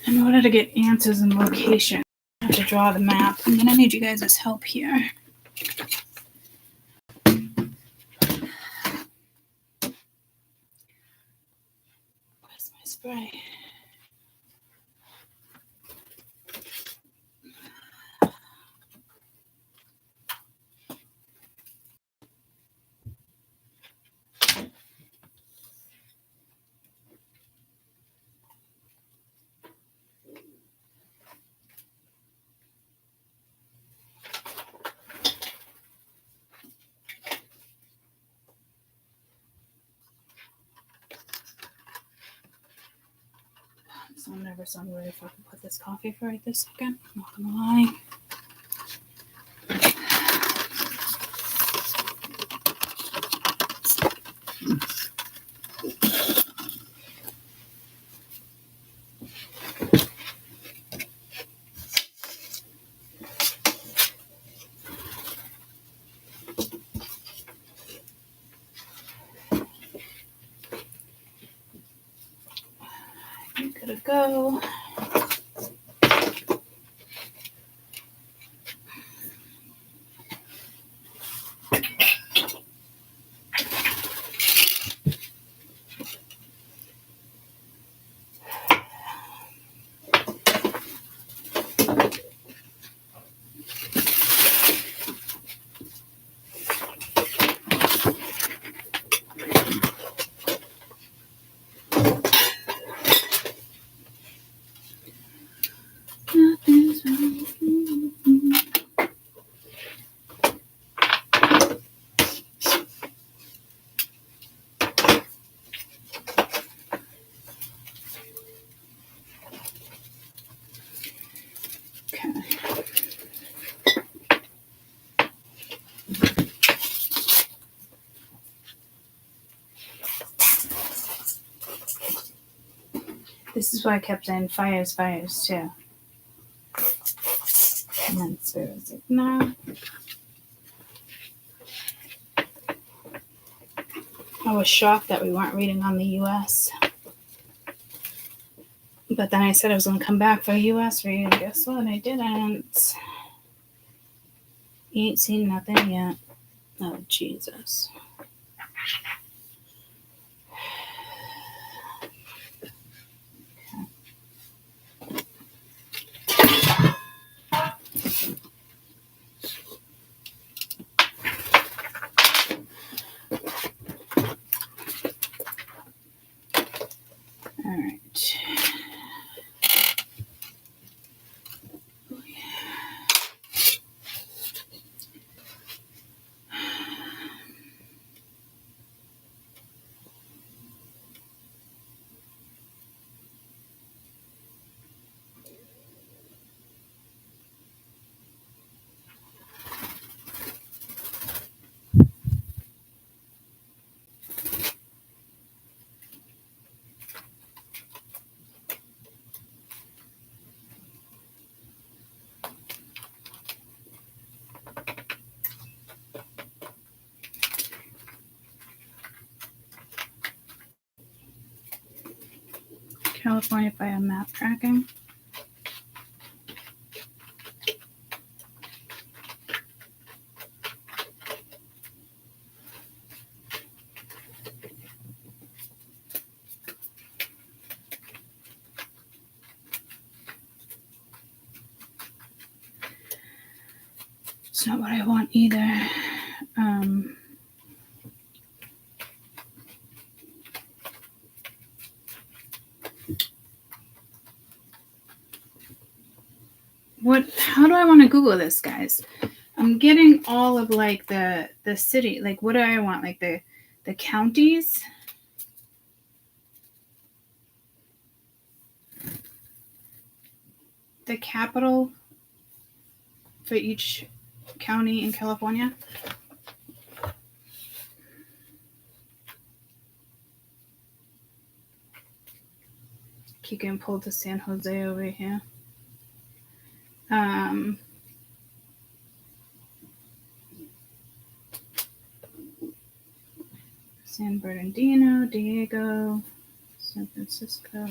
In order to get answers and location, I have to draw the map. I'm going to need you guys' help here. Where's my spray? So I'm never so worried if I can put this coffee for right this second. I'm not gonna lie. I'm gonna go. This is why I kept saying fires too. And then Spirit was like, no. I was shocked that we weren't reading on the US. But then I said I was going to come back for a US read, and guess what? I didn't. You ain't seen nothing yet. Oh, Jesus. All right. California fire map tracking. It's not what I want either. How do I want to Google this, guys? I'm getting all of like the city. Like, what do I want? Like the counties? The capital for each county in California? Keep getting pulled to San Jose over here. San Bernardino, Diego, San Francisco.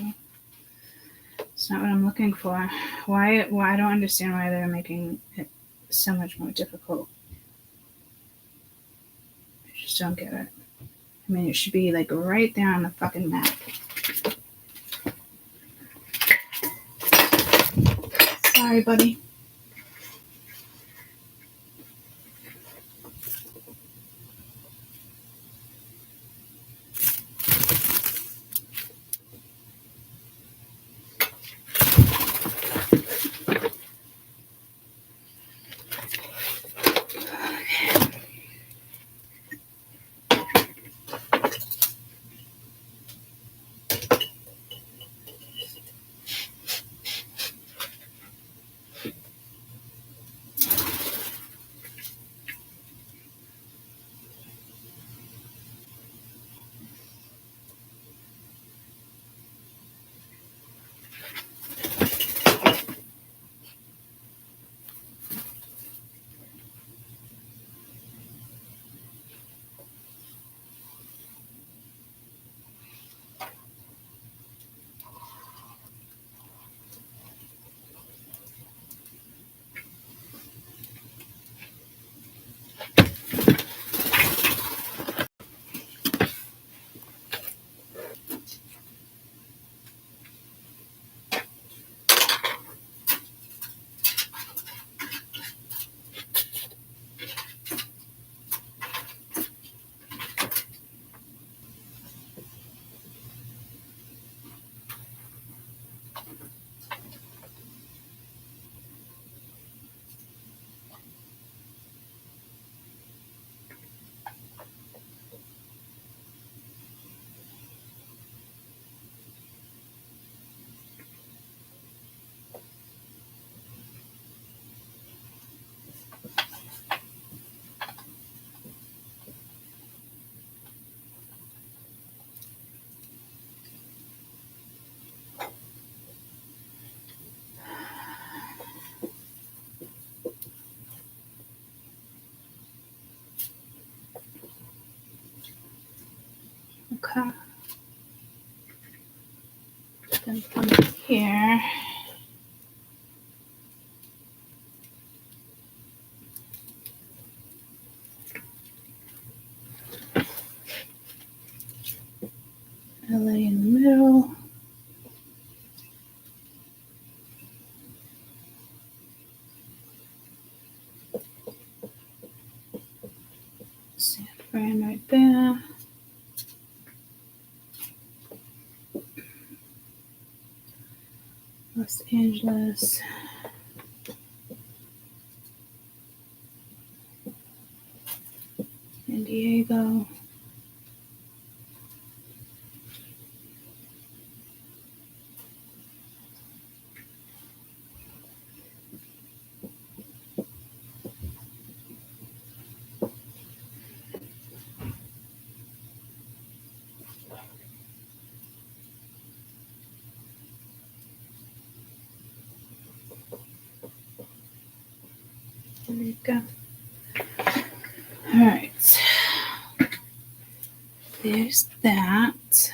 It's not what I'm looking for. Why? I don't understand why they're making it so much more difficult. I just don't get it. I mean, it should be like right there on the fucking map. Sorry, buddy. Okay. Then from here. LA in the middle. San Fran right there. Los Angeles. San Diego. There you go. All right. There's that.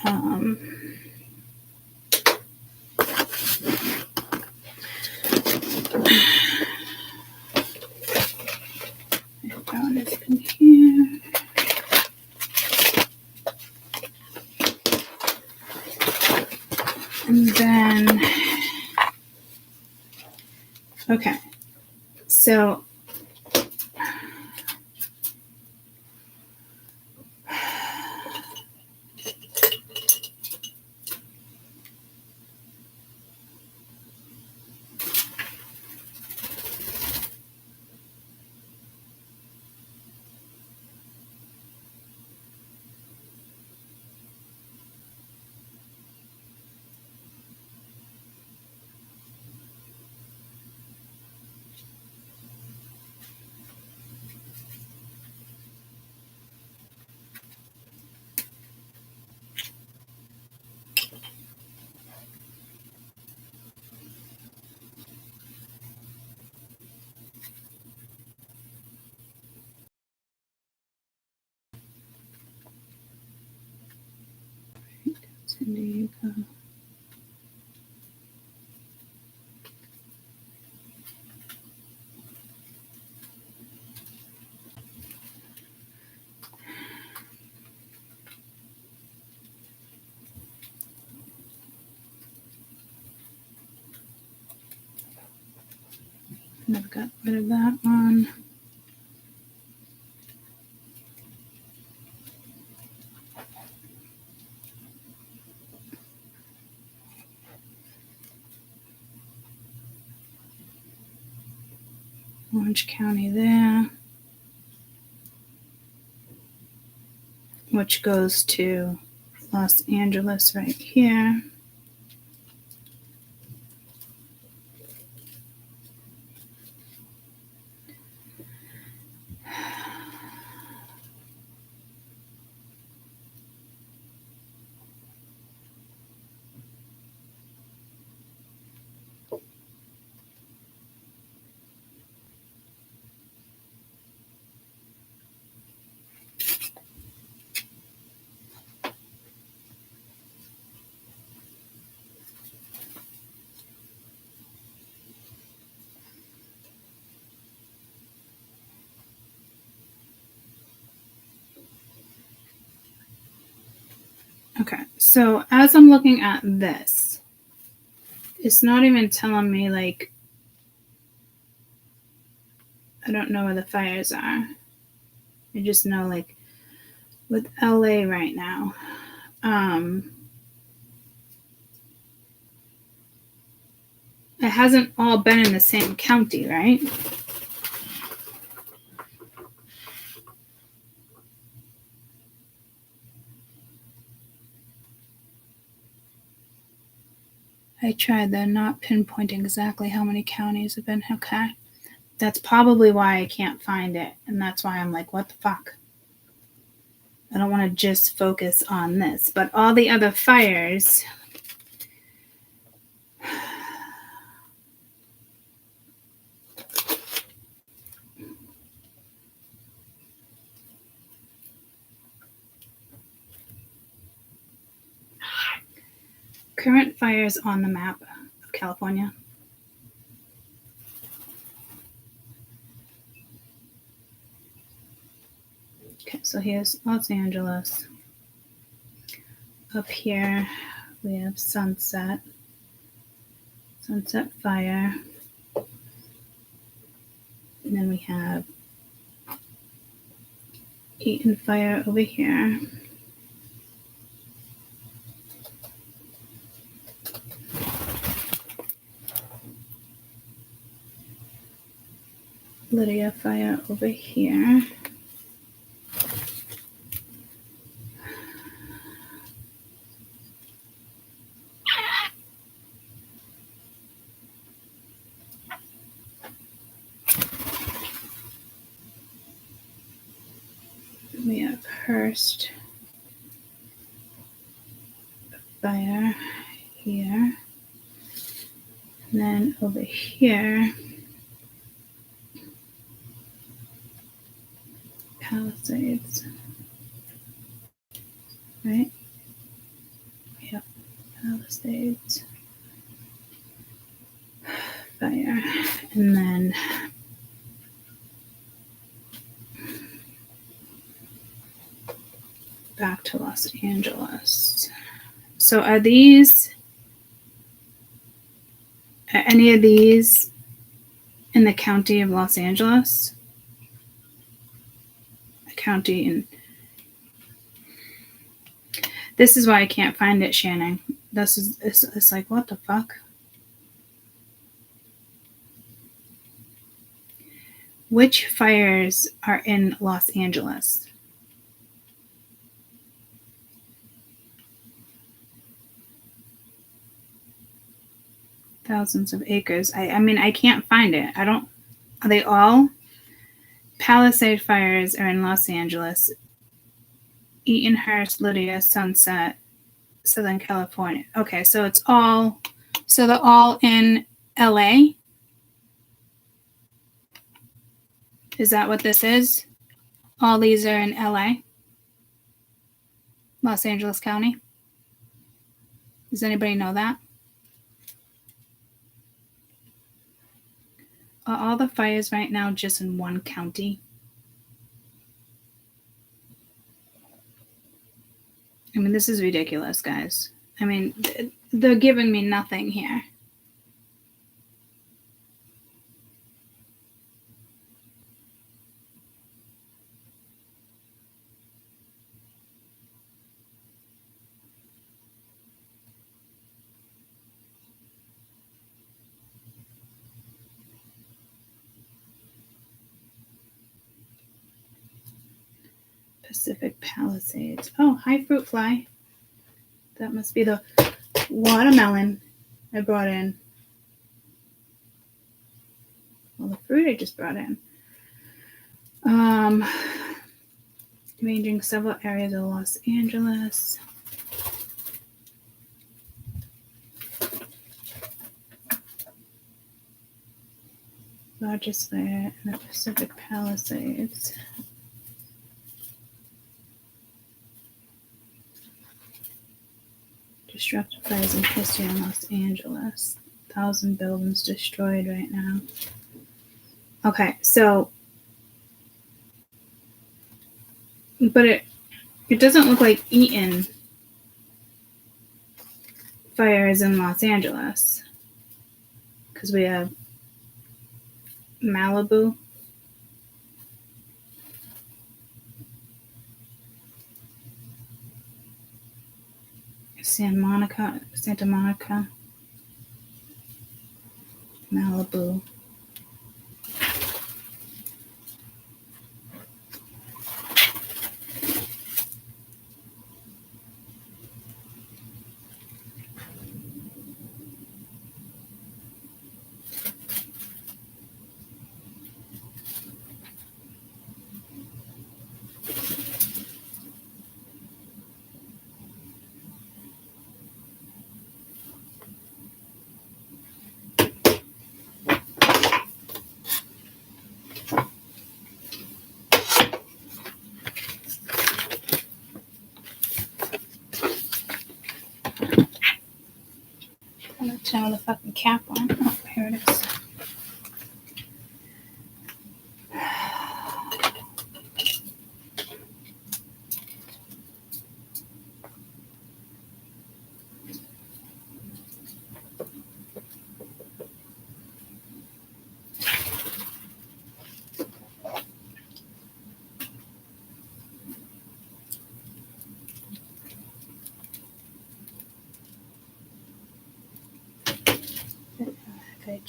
Down this in here. And then, okay, so there you go. And I've got rid of that one. Orange County there, which goes to Los Angeles right here. Okay, so as I'm looking at this, it's not even telling me, like, I don't know where the fires are. I just know, like, with LA right now, it hasn't all been in the same county, right? I tried. They're not pinpointing exactly how many counties have been. Okay. That's probably why I can't find it. And that's why I'm like, what the fuck? I don't want to just focus on this. But all the other fires, current fires on the map of California. Okay, so here's Los Angeles. Up here, we have Sunset Fire. And then we have Eaton Fire over here. Lydia Fire over here. We have Hearst Fire here. And then over here, Palisades, right? Palisades. Fire. And then back to Los Angeles. So are any of these in the county of Los Angeles? A county in... This is why I can't find it, Shannon. It's like, what the fuck? Which fires are in Los Angeles? Thousands of acres. I mean, I can't find it. Are they all? Palisade fires are in Los Angeles. Eatonhurst, Lydia, Sunset, Southern California. Okay, so they're all in LA? Is that what this is? All these are in LA? Los Angeles County? Does anybody know that? Are all the fires right now just in one county? I mean, this is ridiculous, guys. I mean, they're giving me nothing here. Pacific Palisades. Oh, hi, fruit fly. That must be the watermelon I brought in. Well, the fruit I just brought in. Ranging several areas of Los Angeles. Largest fire in the Pacific Palisades. Destructive fires in history in Los Angeles. 1,000 buildings destroyed right now. Okay, so, but it doesn't look like Eaton fire is in Los Angeles, because we have Malibu. Santa Monica, Malibu. I'm gonna turn the fucking cap on. Oh, here it is.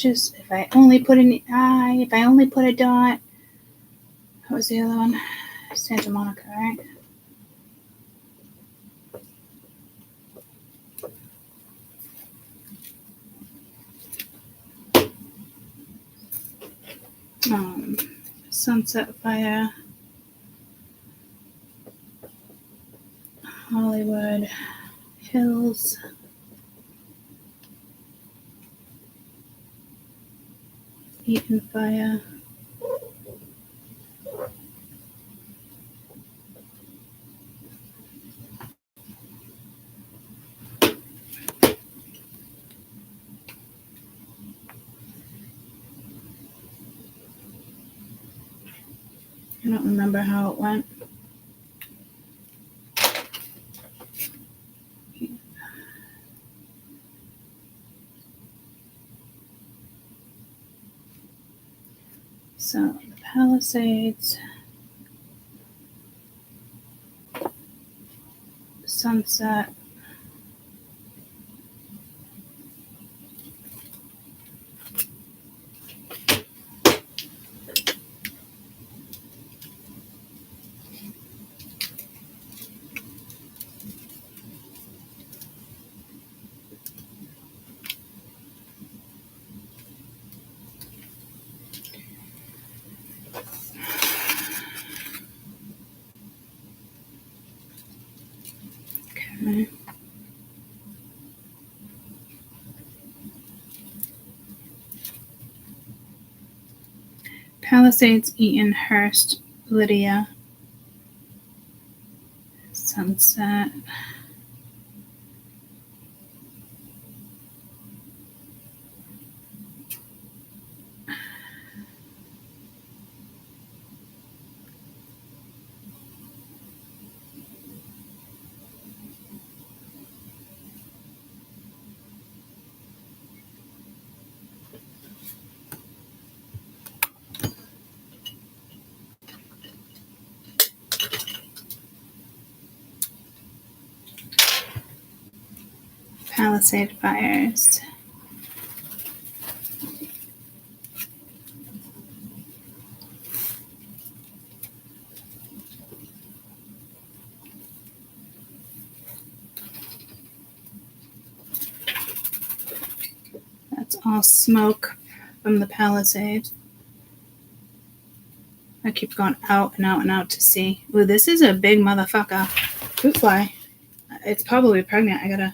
If I only put an I, if I only put a dot. What was the other one? Santa Monica, right? Sunset Fire, Hollywood Hills. Eaton Fire. I don't remember how it went. So the Palisades, Sunset, okay. Palisades, Eaton, Hurst, Lydia, Sunset, Palisade Fires. That's all smoke from the Palisades. I keep going out and out and out to see. Ooh, this is a big motherfucker. Fruit fly. It's probably pregnant. I gotta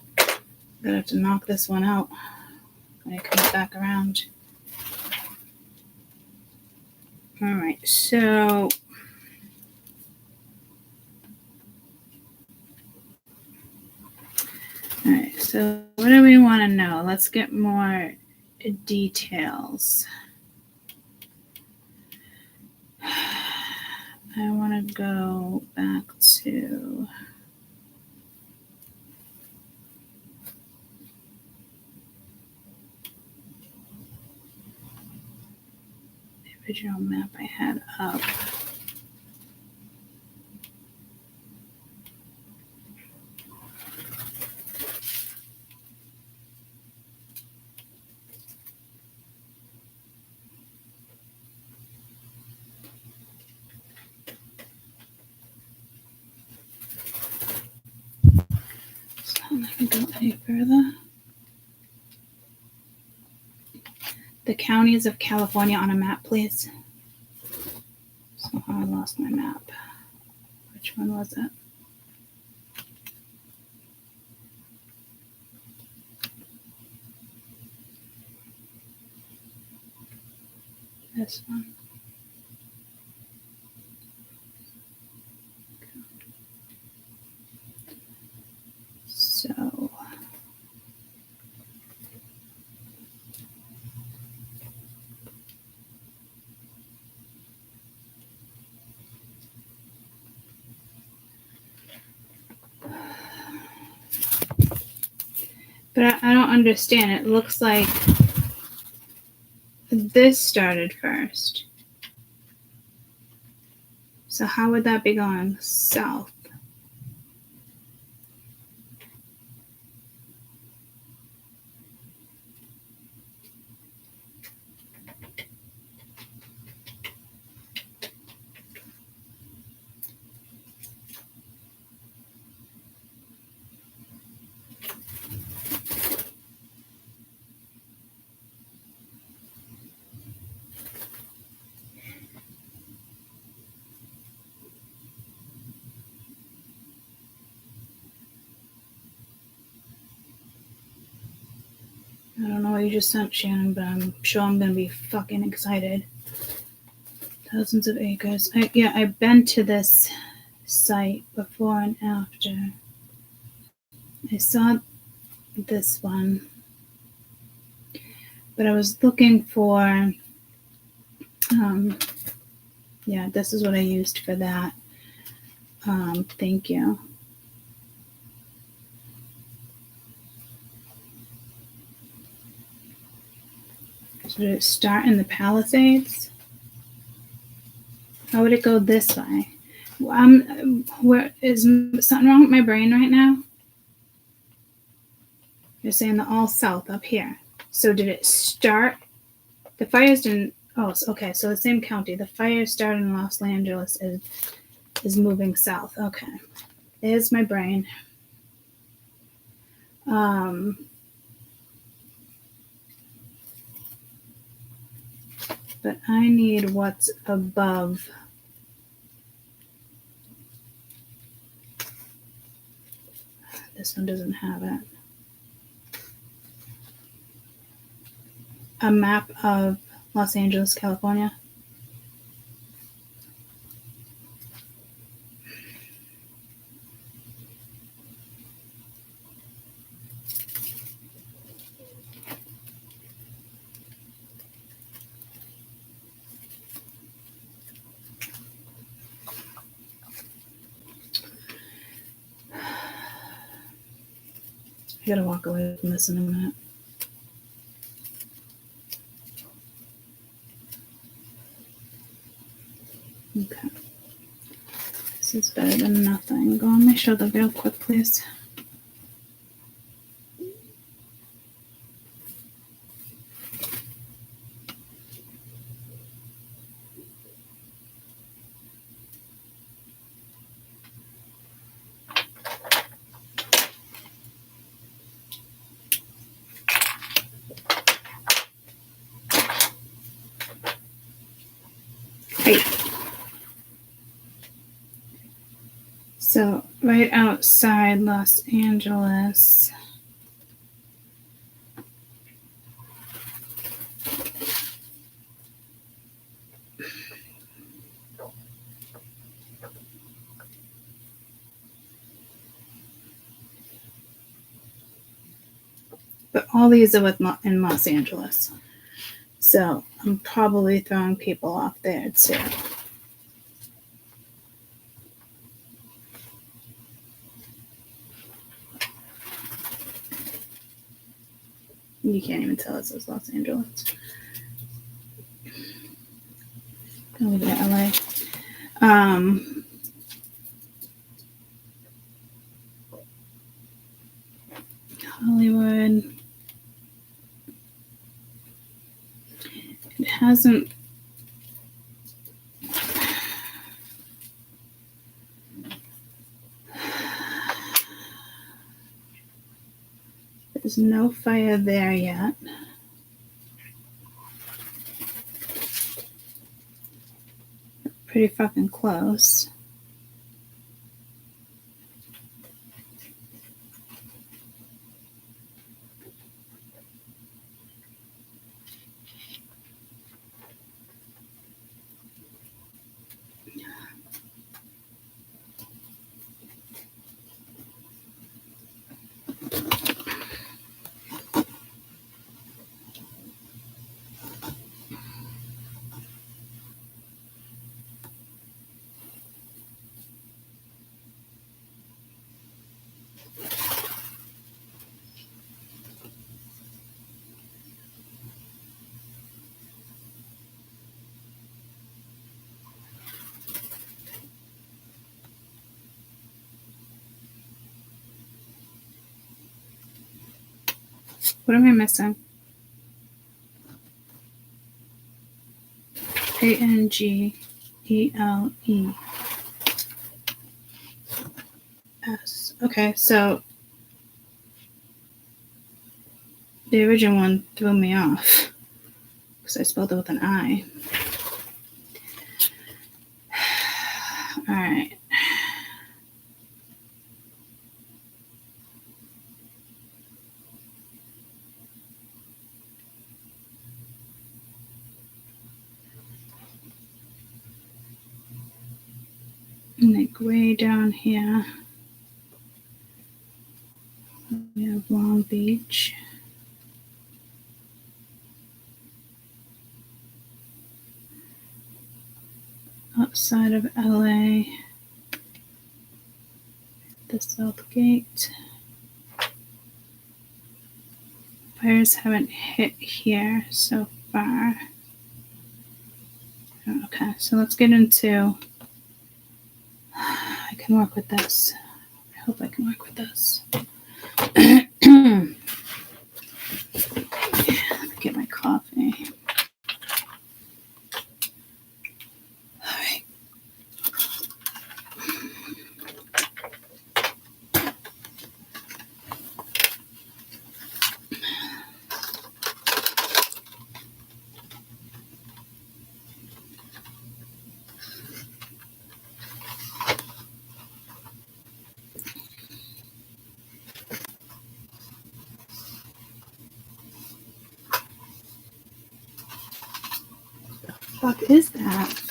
have to knock this one out when it comes back around. All right, so what do we want to know? Let's get more details. I want to go back to the original map I had up. So let me go any further. The counties of California on a map, please. So I lost my map. Which one was it? This one. So but I don't understand. It looks like this started first. So how would that be going south? I don't know what you just sent, Shannon, but I'm sure I'm going to be fucking excited. Thousands of acres. I've been to this site before and after. I saw this one, but I was looking for Yeah, this is what I used for that. Thank you. So did it start in the Palisades? How would it go this way? Where is something wrong with my brain right now? You're saying the all south up here. So did it start? The fires didn't. Oh, okay. So the same county. The fire started in Los Angeles is moving south. Okay. There's my brain. But I need what's above. This one doesn't have it. A map of Los Angeles, California. I gotta walk away from this in a minute. Okay. This is better than nothing. Go on my shoulder real quick, please. Hey. So right outside Los Angeles. But all these are in Los Angeles. So I'm probably throwing people off there too. You can't even tell it says Los Angeles. Go over to LA. Hollywood. It hasn't. There's no fire there yet. Pretty fucking close. What am I missing? Angele. S. Okay, so the original one threw me off because I spelled it with an I. All right. Like way down here, we have Long Beach. outside of LA. The South Gate. Fires haven't hit here so far. Okay, so let's get into. I can work with this. I hope I can work with this. Get my coffee. All right. What the fuck is that?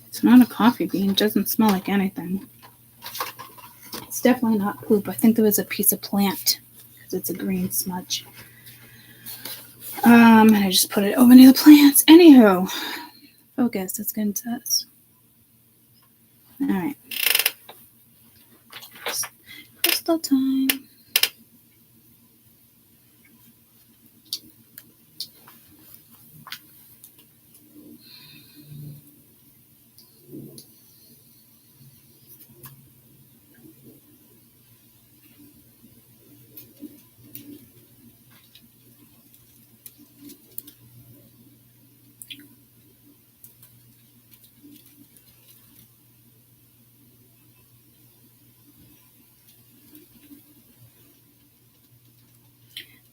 It's not a coffee bean. It doesn't smell like anything. It's definitely not poop. I think there was a piece of plant because it's a green smudge. And I just put it over near the plants. Anywho, focus. Let's get into this. All right. Crystal time.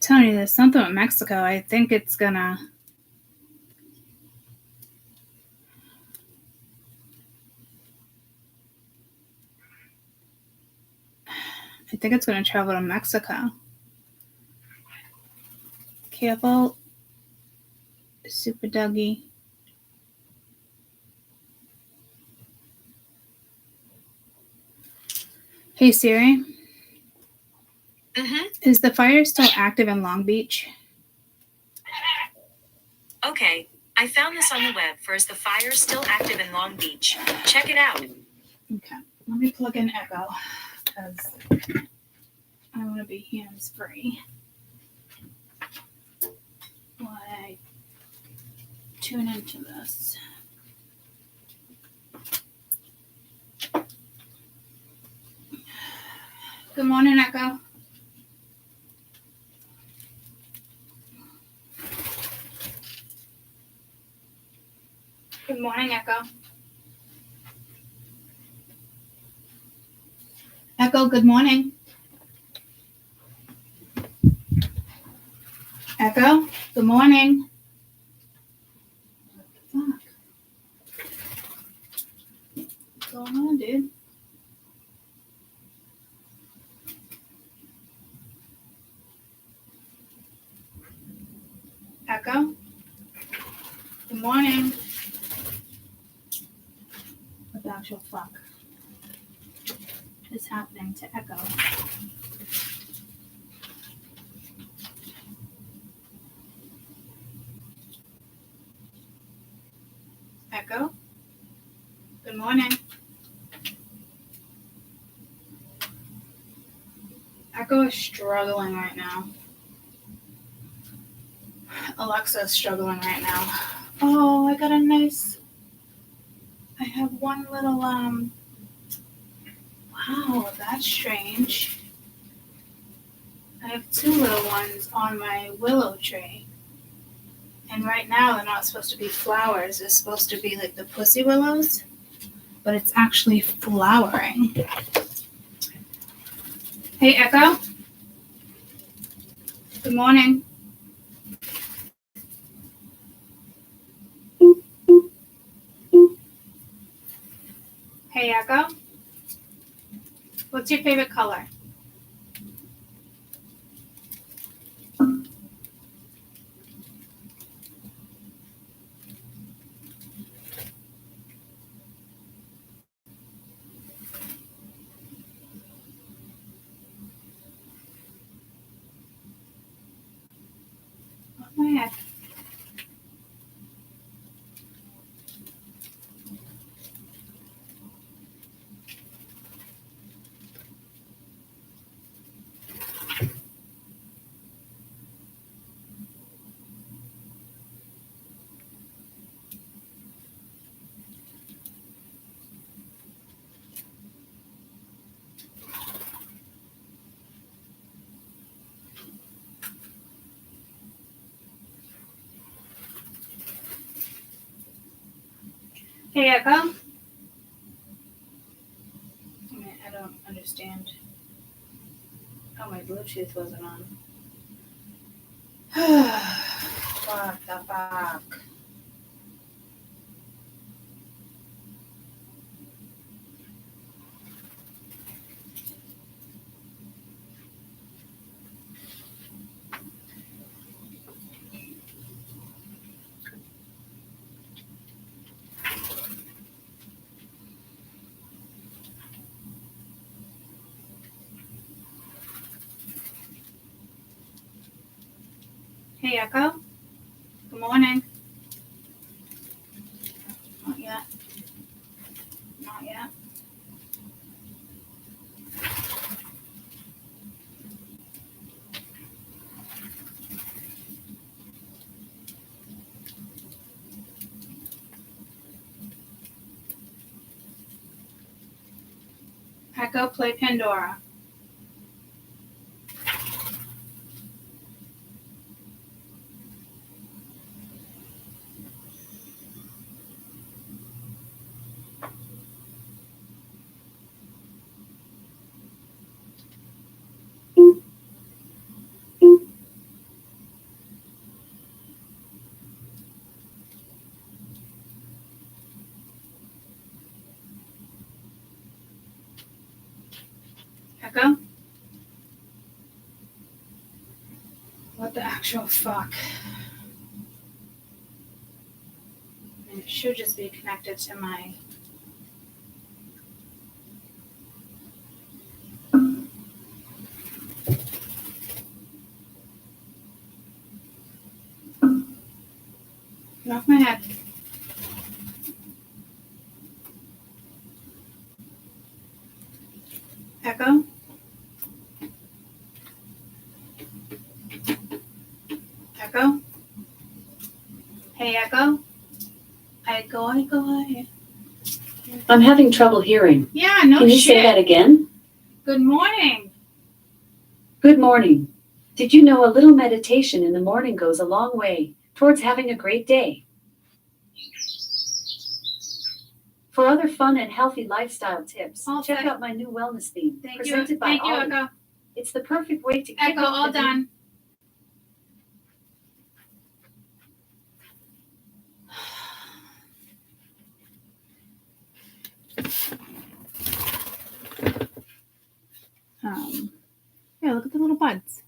Telling you, there's something with Mexico. I think it's gonna. I think it's gonna travel to Mexico. Careful, Super Dougie. Hey Siri. Is the fire still active in Long Beach? Okay, I found this on the web for Is the Fire Still Active in Long Beach? Check it out. Okay, let me plug in Echo because I want to be hands-free while I tune into this. Good morning, Echo. Good morning, Echo. Echo, good morning. Echo, good morning. What the fuck? What's going on, dude? Echo, good morning. What the actual fuck is happening to Echo? Echo, good morning. Echo is struggling right now. Alexa is struggling right now. Oh, I got a nice. I have one little wow, that's strange. I have two little ones on my willow tree. And right now they're not supposed to be flowers. They're supposed to be like the pussy willows. But it's actually flowering. Hey, Echo. Good morning. Hey, Echo. What's your favorite color? head. Hey, Echo. I don't understand. Oh, my Bluetooth wasn't on. What the fuck? Hey, Echo. Good morning. Not yet. Not yet. Echo, play Pandora. Echo? What the actual fuck? And it should just be connected to my... Get off my head. Echo? Echo? Hey, Echo? Echo. I'm having trouble hearing. Yeah, no shit. Can you say that again? Good morning. Good morning. Did you know a little meditation in the morning goes a long way towards having a great day? For other fun and healthy lifestyle tips, check out my new wellness theme presented by Thank you, Ollie. Echo. It's the perfect way to kick Echo, off all the day. done. Yeah, look at the little buds.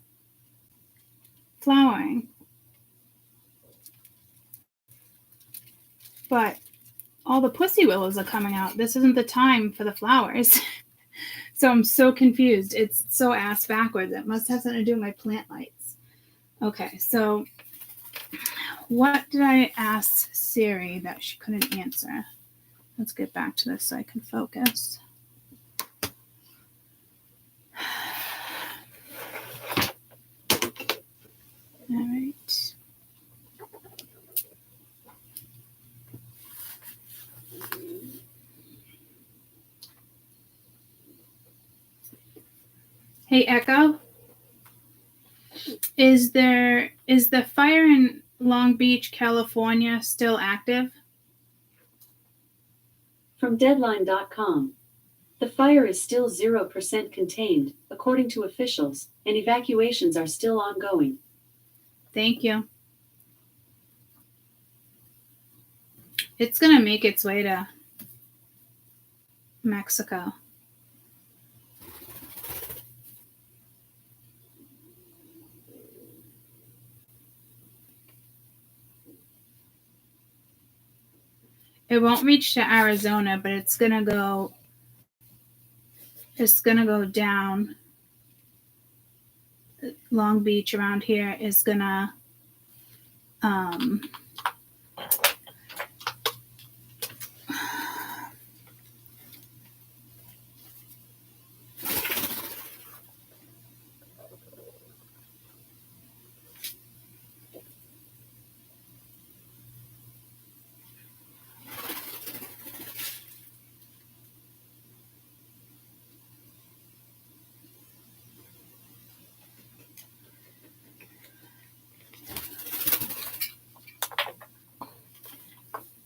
Flowering. But all the pussy willows are coming out. This isn't the time for the flowers. So I'm so confused. It's so ass backwards. It must have something to do with my plant lights. Okay, so what did I ask Siri that she couldn't answer? Let's get back to this so I can focus. All right. Hey, Echo. Is the fire in Long Beach, California still active? From Deadline.com. The fire is still 0% contained, according to officials, and evacuations are still ongoing. Thank you. It's going to make its way to Mexico. It won't reach to Arizona, but it's going to go down. Long Beach around here is going to um,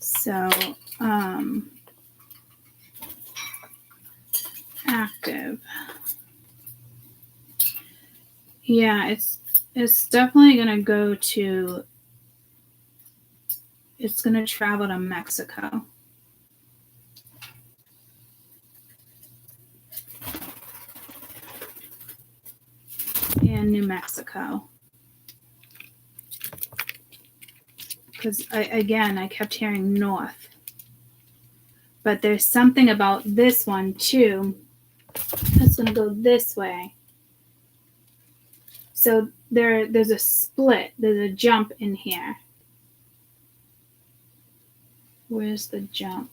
so active. Yeah, it's definitely gonna go to. It's gonna travel to Mexico. And New Mexico. Because I kept hearing north. But there's something about this one too. It's gonna go this way. So there's a split, there's a jump in here. Where's the jump?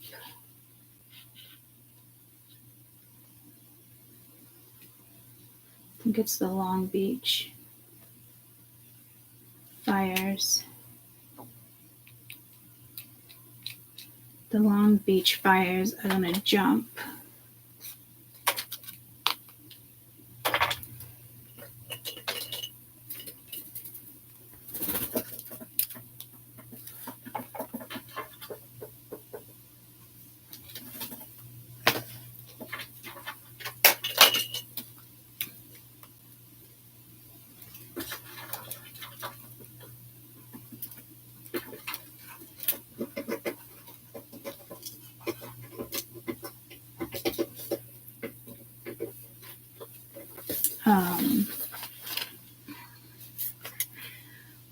I think it's the Long Beach fires. The Long Beach fires are gonna jump.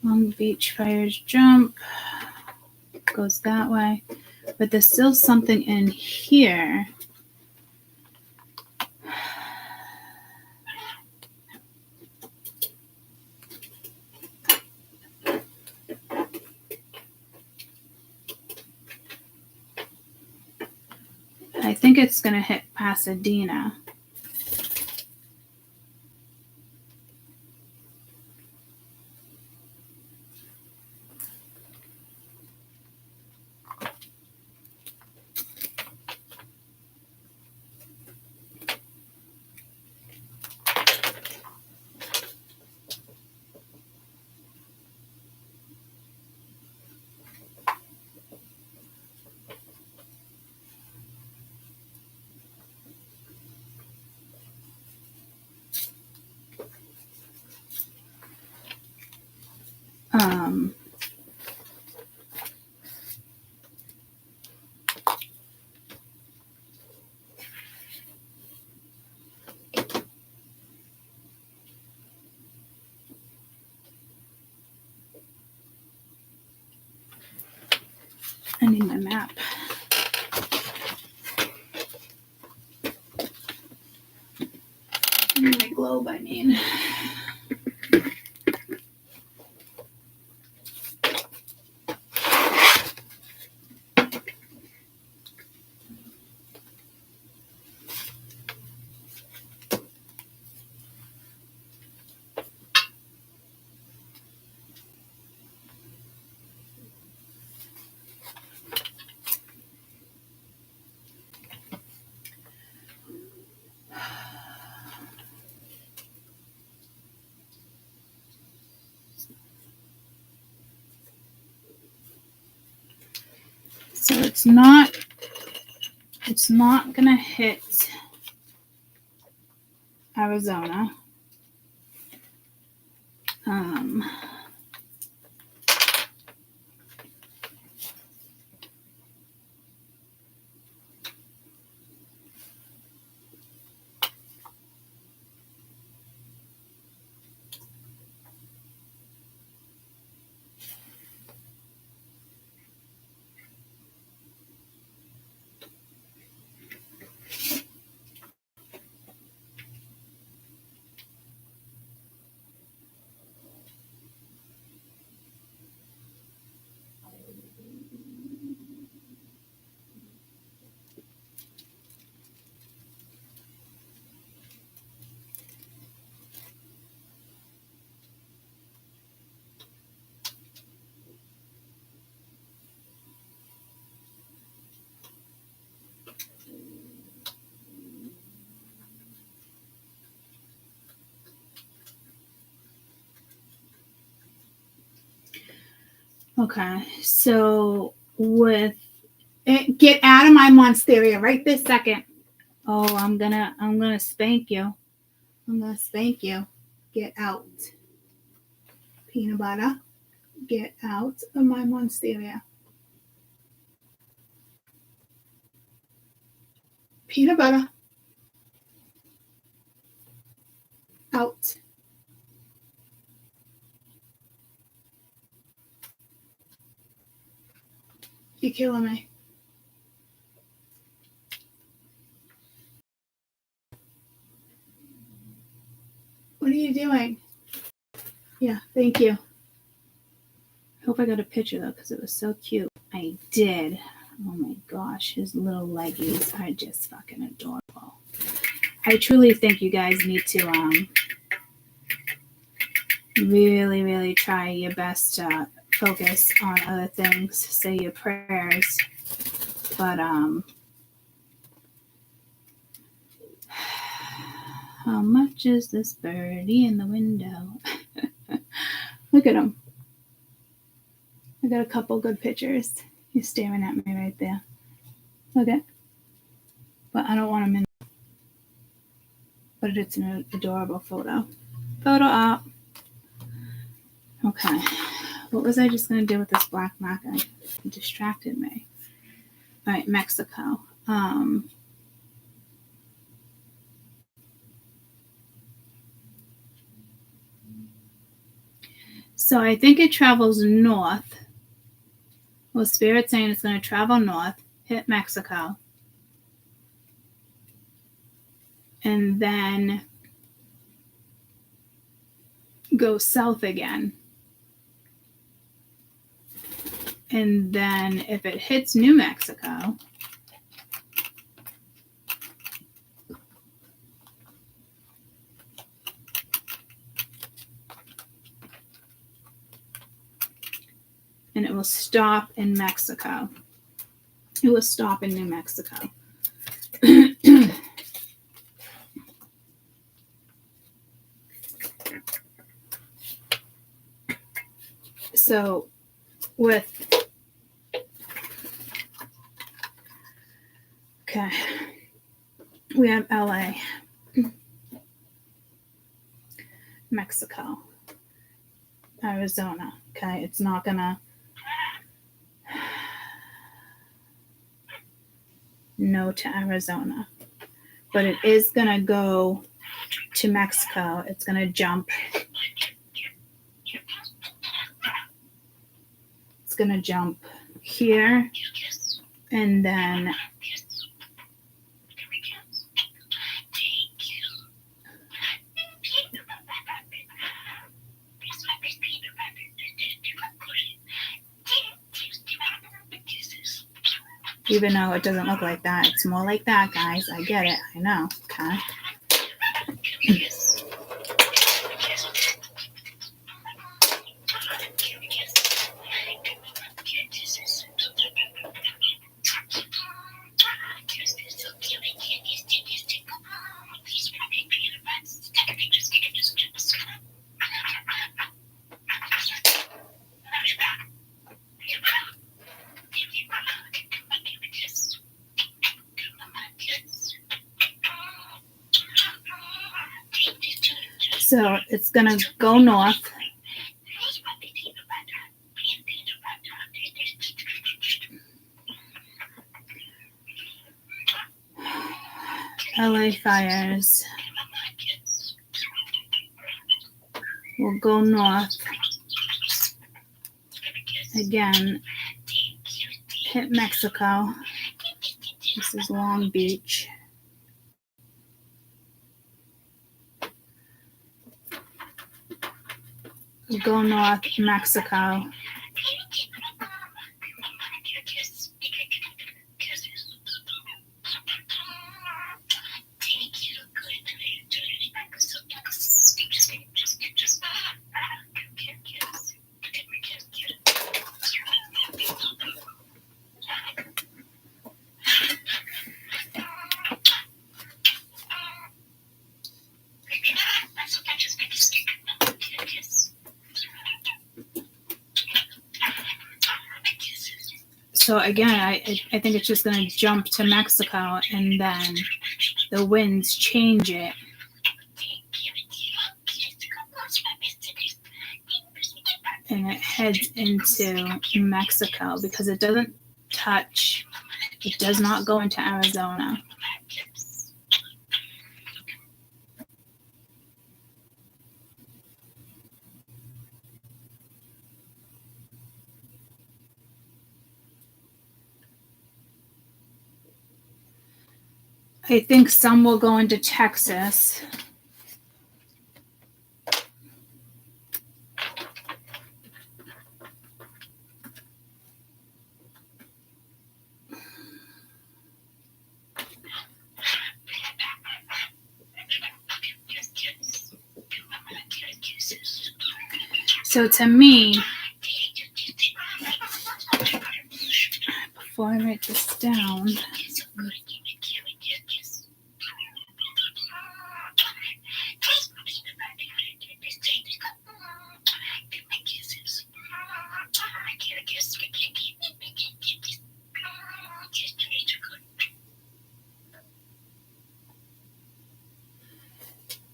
Long Beach fires jump, goes that way, but there's still something in here. I think it's going to hit Pasadena. I need my map. My globe, I mean. So it's not gonna hit Arizona. Okay, so with it, get out of my monsteria right this second. Oh, I'm gonna spank you. I'm gonna spank you. Get out. Peanut butter. Get out of my monsteria. Peanut butter. Out. You're killing me. What are you doing? Yeah, thank you. I hope I got a picture though, because it was so cute. I did. Oh my gosh, his little leggies are just fucking adorable. I truly think you guys need to really try your best to focus on other things, say your prayers. But how much is this birdie in the window? Look at him. I got a couple good pictures. He's staring at me right there. Okay. But I don't want him in. But it's an adorable photo. Photo op. Okay. What was I just going to do with this black marker? It distracted me. All right, Mexico. So I think it travels north. Well, Spirit's saying it's going to travel north, hit Mexico, and then go south again. And then if it hits New Mexico, and it will stop in Mexico. It will stop in New Mexico. So with, okay, we have LA, Mexico, Arizona. Okay, it's not gonna, no to Arizona, but it is gonna go to Mexico. It's gonna jump. It's gonna jump here, and then even though it doesn't look like that, it's more like that, guys. I get it. I know. Okay. So it's gonna go north. LA fires will go north again, hit Mexico. This is Long Beach. Go north, Mexico. So again, I think it's just going to jump to Mexico, and then the winds change it. And it heads into Mexico because it doesn't touch. It does not go into Arizona. I think some will go into Texas. So to me, before I write this down,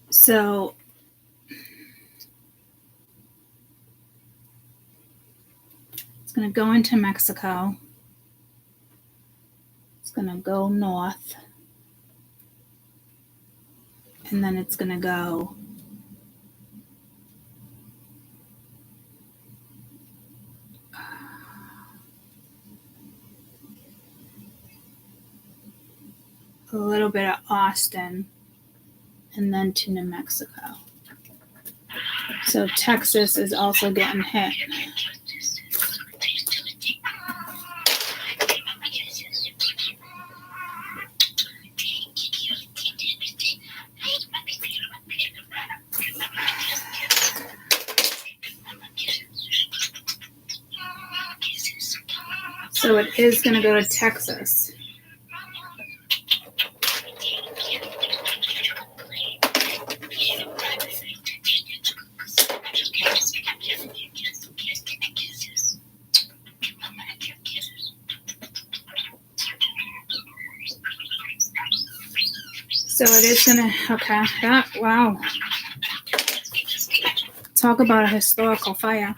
so it's going to go into Mexico. It's going to go north. And then it's going to go a little bit of Austin and then to New Mexico. So Texas is also getting hit. So it is going to go to Texas. So it is going to, okay, wow. Talk about a historical fire.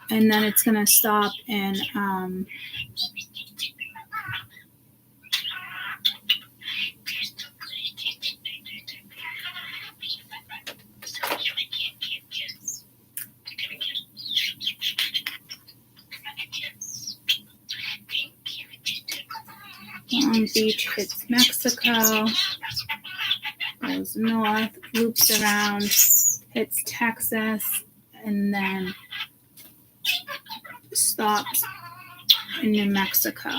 And then it's going to stop in Long Beach, hits Mexico, goes north, loops around, hits Texas, and then stops in New Mexico.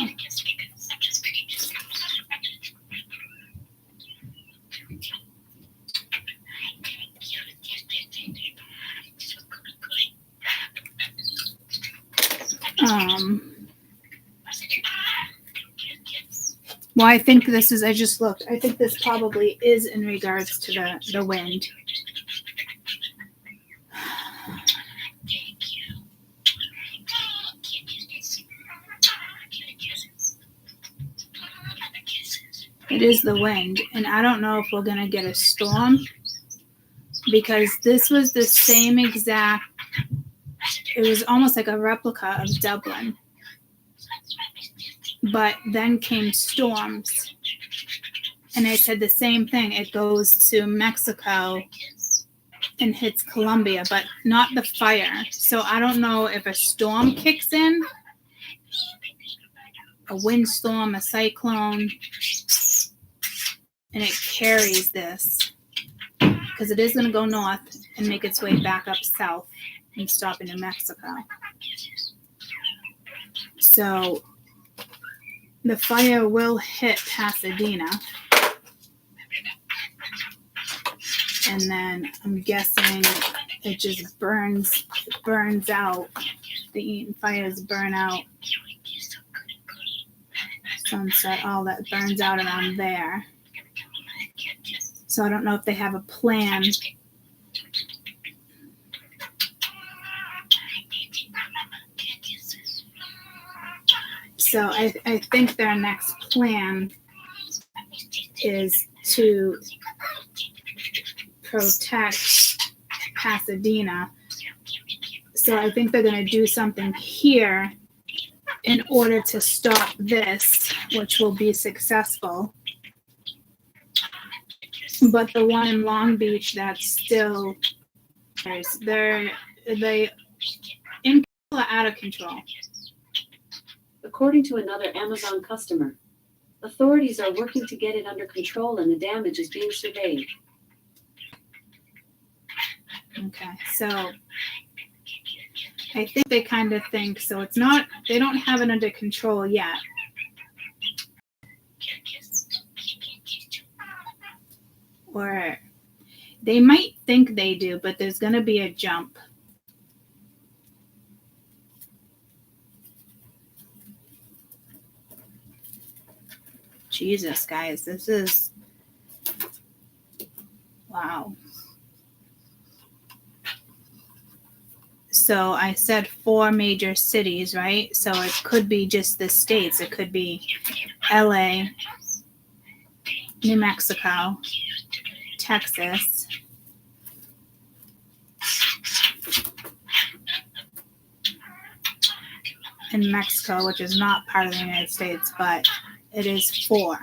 Well, I think this is, I just looked, I think this probably is in regards to the wind. It is the wind, and I don't know if we're going to get a storm because this was the same exact, it was almost like a replica of Dublin. But then came storms, and I said the same thing. It goes to Mexico and hits Colombia, but not the fire. So I don't know if a storm kicks in, a windstorm, a cyclone, and it carries this because it is going to go north and make its way back up south and stop in New Mexico. So the fire will hit Pasadena, and then I'm guessing it just burns out. The Eaton fires burn out. Sunset, all that burns out around there. So I don't know if they have a plan. So I think their next plan is to protect Pasadena. So I think they're going to do something here in order to stop this, which will be successful. But the one in Long Beach, that's still, they are out of control. According to another Amazon customer, authorities are working to get it under control and the damage is being surveyed. Okay, so I think they kind of think, so it's not, they don't have it under control yet. Or they might think they do, but there's going to be a jump. Jesus, guys, this is, wow. So I said 4 major cities, right? So it could be just the states. It could be LA, New Mexico, Texas, and Mexico, which is not part of the United States, but it is 4.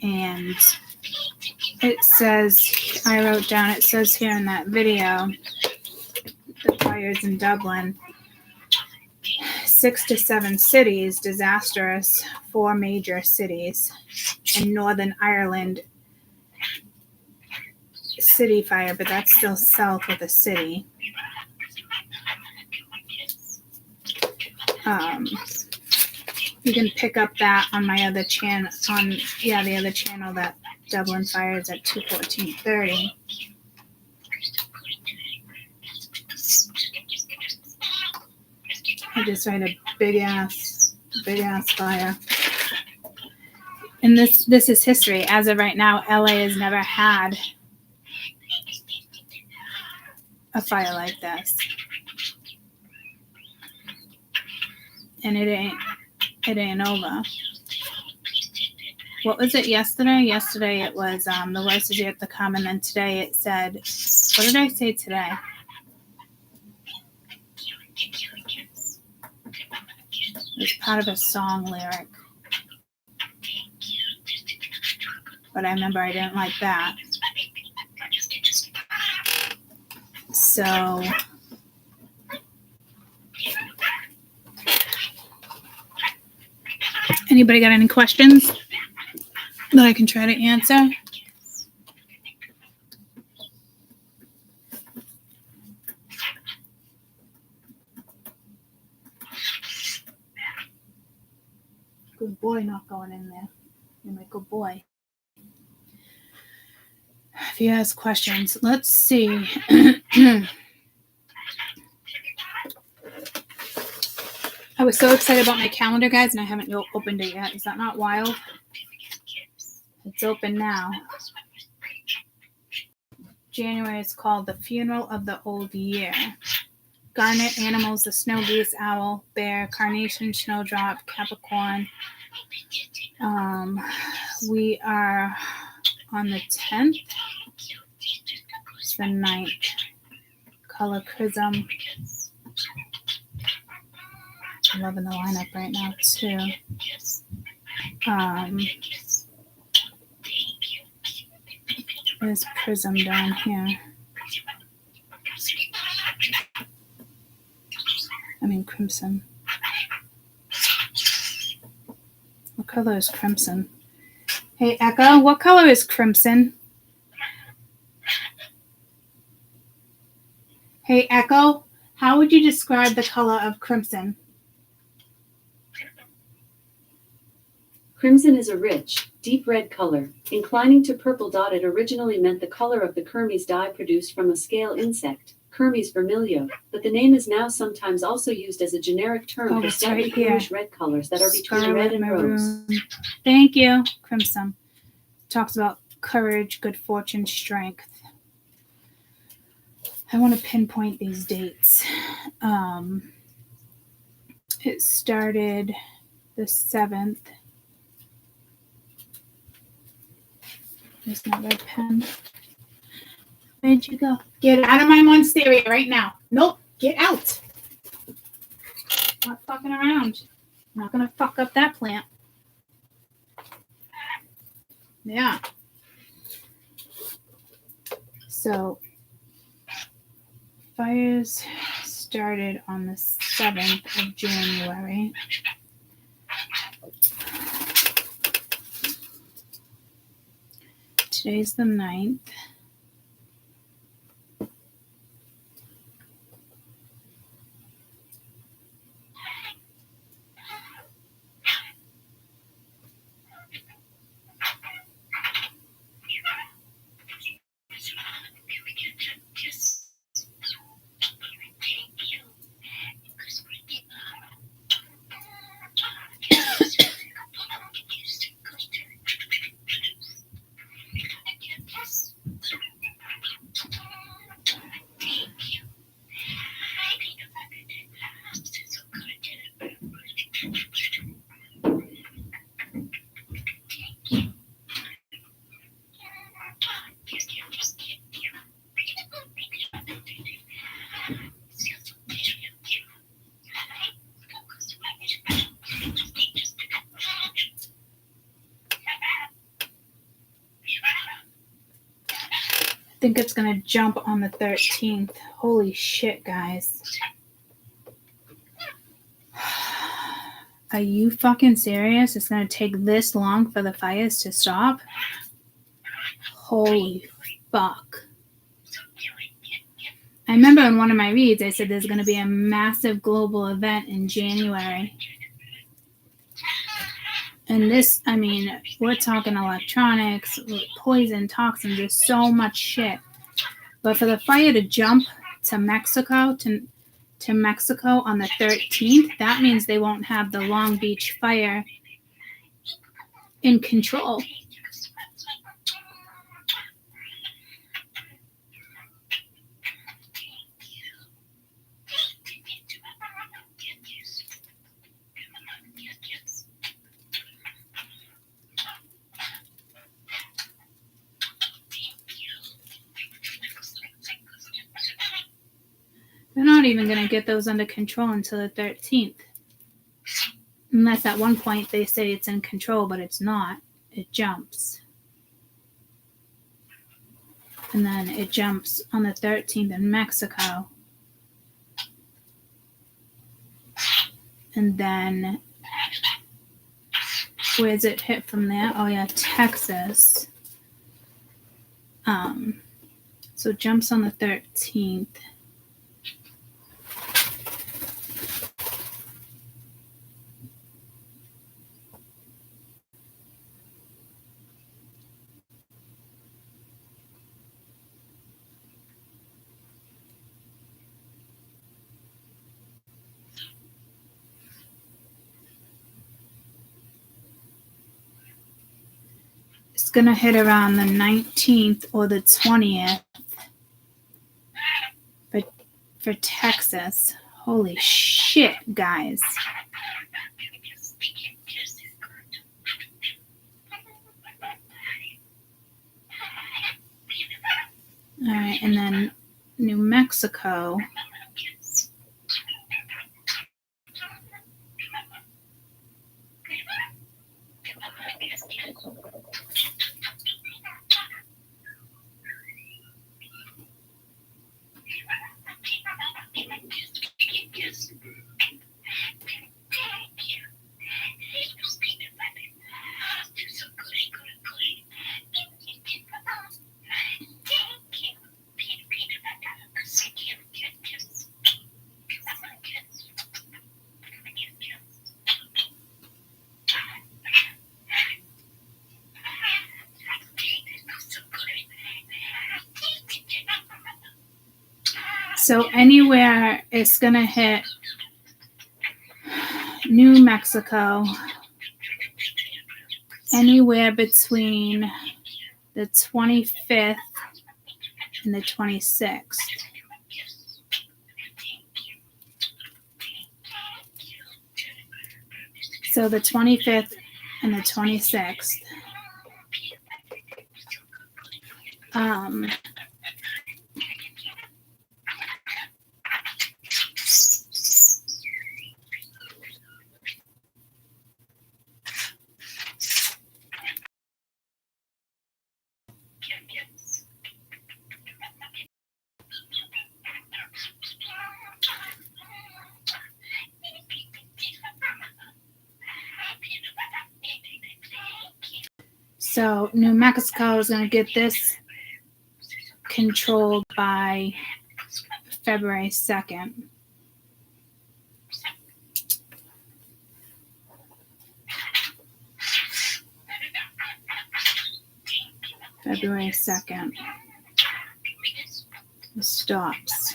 And it says, I wrote down, it says here in that video, the fires in Dublin, 6 to 7 cities, disastrous, 4 major cities. In Northern Ireland, city fire, but that's still south of the city. You can pick up that on my other channel, the other channel, that Dublin fire is at 2:14:30. I just made a big ass fire. And this is history. As of right now, LA has never had a fire like this. And it ain't over. What was it yesterday? Yesterday it was the worst is yet to come, and then today it said, what did I say today? It was part of a song lyric. But I remember I didn't like that. So anybody got any questions that I can try to answer? Good boy, not going in there. You're my good boy. If you ask questions, let's see. I was so excited about my calendar, guys, and I haven't opened it yet. Is that not wild? It's open now. January is called the Funeral of the Old Year. Garnet animals, the snow geese, owl, bear, carnation, snowdrop, Capricorn. We are on the 10th. It's the 9th. Color Chrism. I'm loving the lineup right now, too. There's Prism down here. I mean, Crimson. What color is Crimson? Hey, Echo, what color is Crimson? Hey, Echo, how would you describe the color of Crimson? Crimson is a rich, deep red color, inclining to purple dot. It originally meant the color of the Kermes dye produced from a scale insect, Kermes vermilion, but the name is now sometimes also used as a generic term for slightly bluish red colors that are between Scarlet, red and maroon. rose. Thank you, Crimson. Talks about courage, good fortune, strength. I want to pinpoint these dates. It started the 7th. There's my red pen. Where'd you go? Get out of my monsteria right now. Nope, get out. Not fucking around. I'm not gonna fuck up that plant. Yeah. So fires started on the 7th of January. Today's the 9th. I think it's gonna jump on the 13th. Holy shit, guys. Are you fucking serious? It's gonna take this long for the fires to stop? Holy fuck. I remember in one of my reads, I said there's gonna be a massive global event in January. And this, I mean, we're talking electronics, poison, toxins, there's so much shit. But for the fire to jump to Mexico, to Mexico on the 13th, that means they won't have the Long Beach fire in control. They're not even going to get those under control until the 13th. Unless at one point they say it's in control, but it's not. It jumps. And then it jumps on the 13th in Mexico. And then, where's it hit from there? Oh yeah, Texas. So it jumps on the 13th. It's going to hit around the 19th or the 20th for Texas. Holy shit, guys. All right, and then New Mexico. So anywhere it's going to hit New Mexico, anywhere between the 25th and the 26th. So the 25th and the 26th. So New Mexico is going to get this controlled by February 2nd. February 2nd. It stops.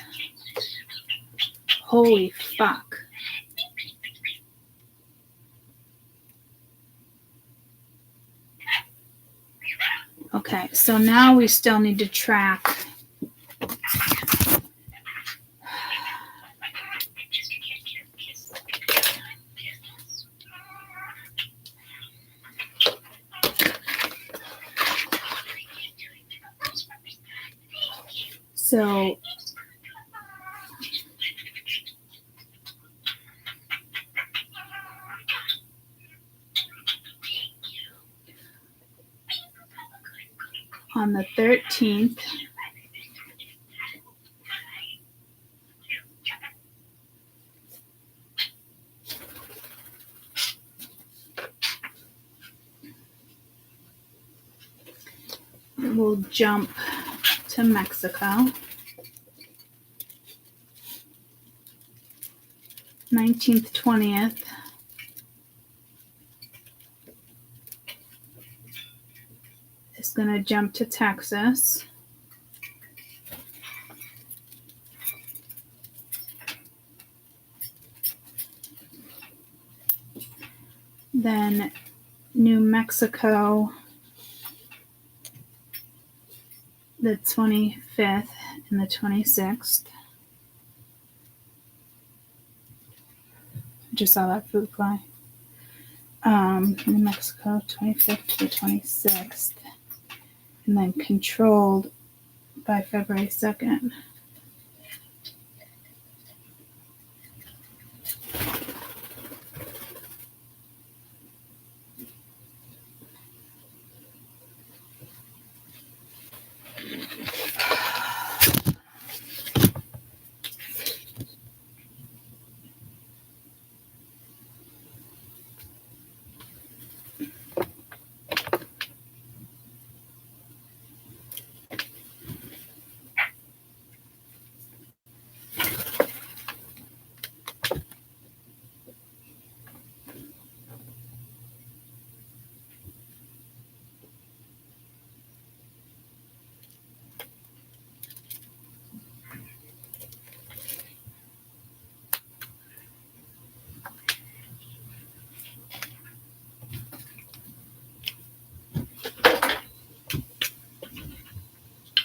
Holy fuck. Okay, so now we still need to track so on the 13th, we'll jump to Mexico. 19th, 20th. Is going to jump to Texas. Then New Mexico, the 25th and the 26th. I just saw that food fly. New Mexico, 25th to the 26th. And then controlled by February 2nd.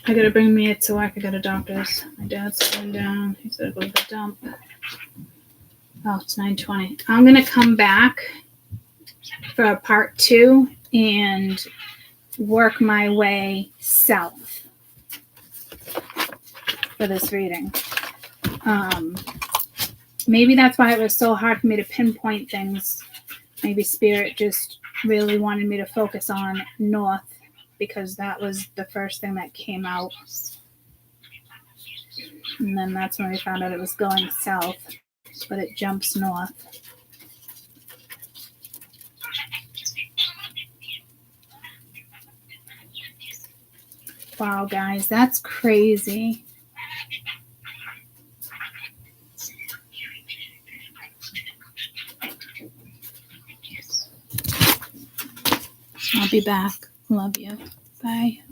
I gotta bring Mia to work. I got a doctor's. My dad's going down. He's gotta go to the dump. Oh, it's 9:20. I'm gonna come back for a part 2 and work my way south for this reading. Maybe that's why it was so hard for me to pinpoint things. Maybe Spirit just really wanted me to focus on north, because that was the first thing that came out. And then that's when we found out it was going south, but it jumps north. Wow, guys, that's crazy. I'll be back. Love you. Bye.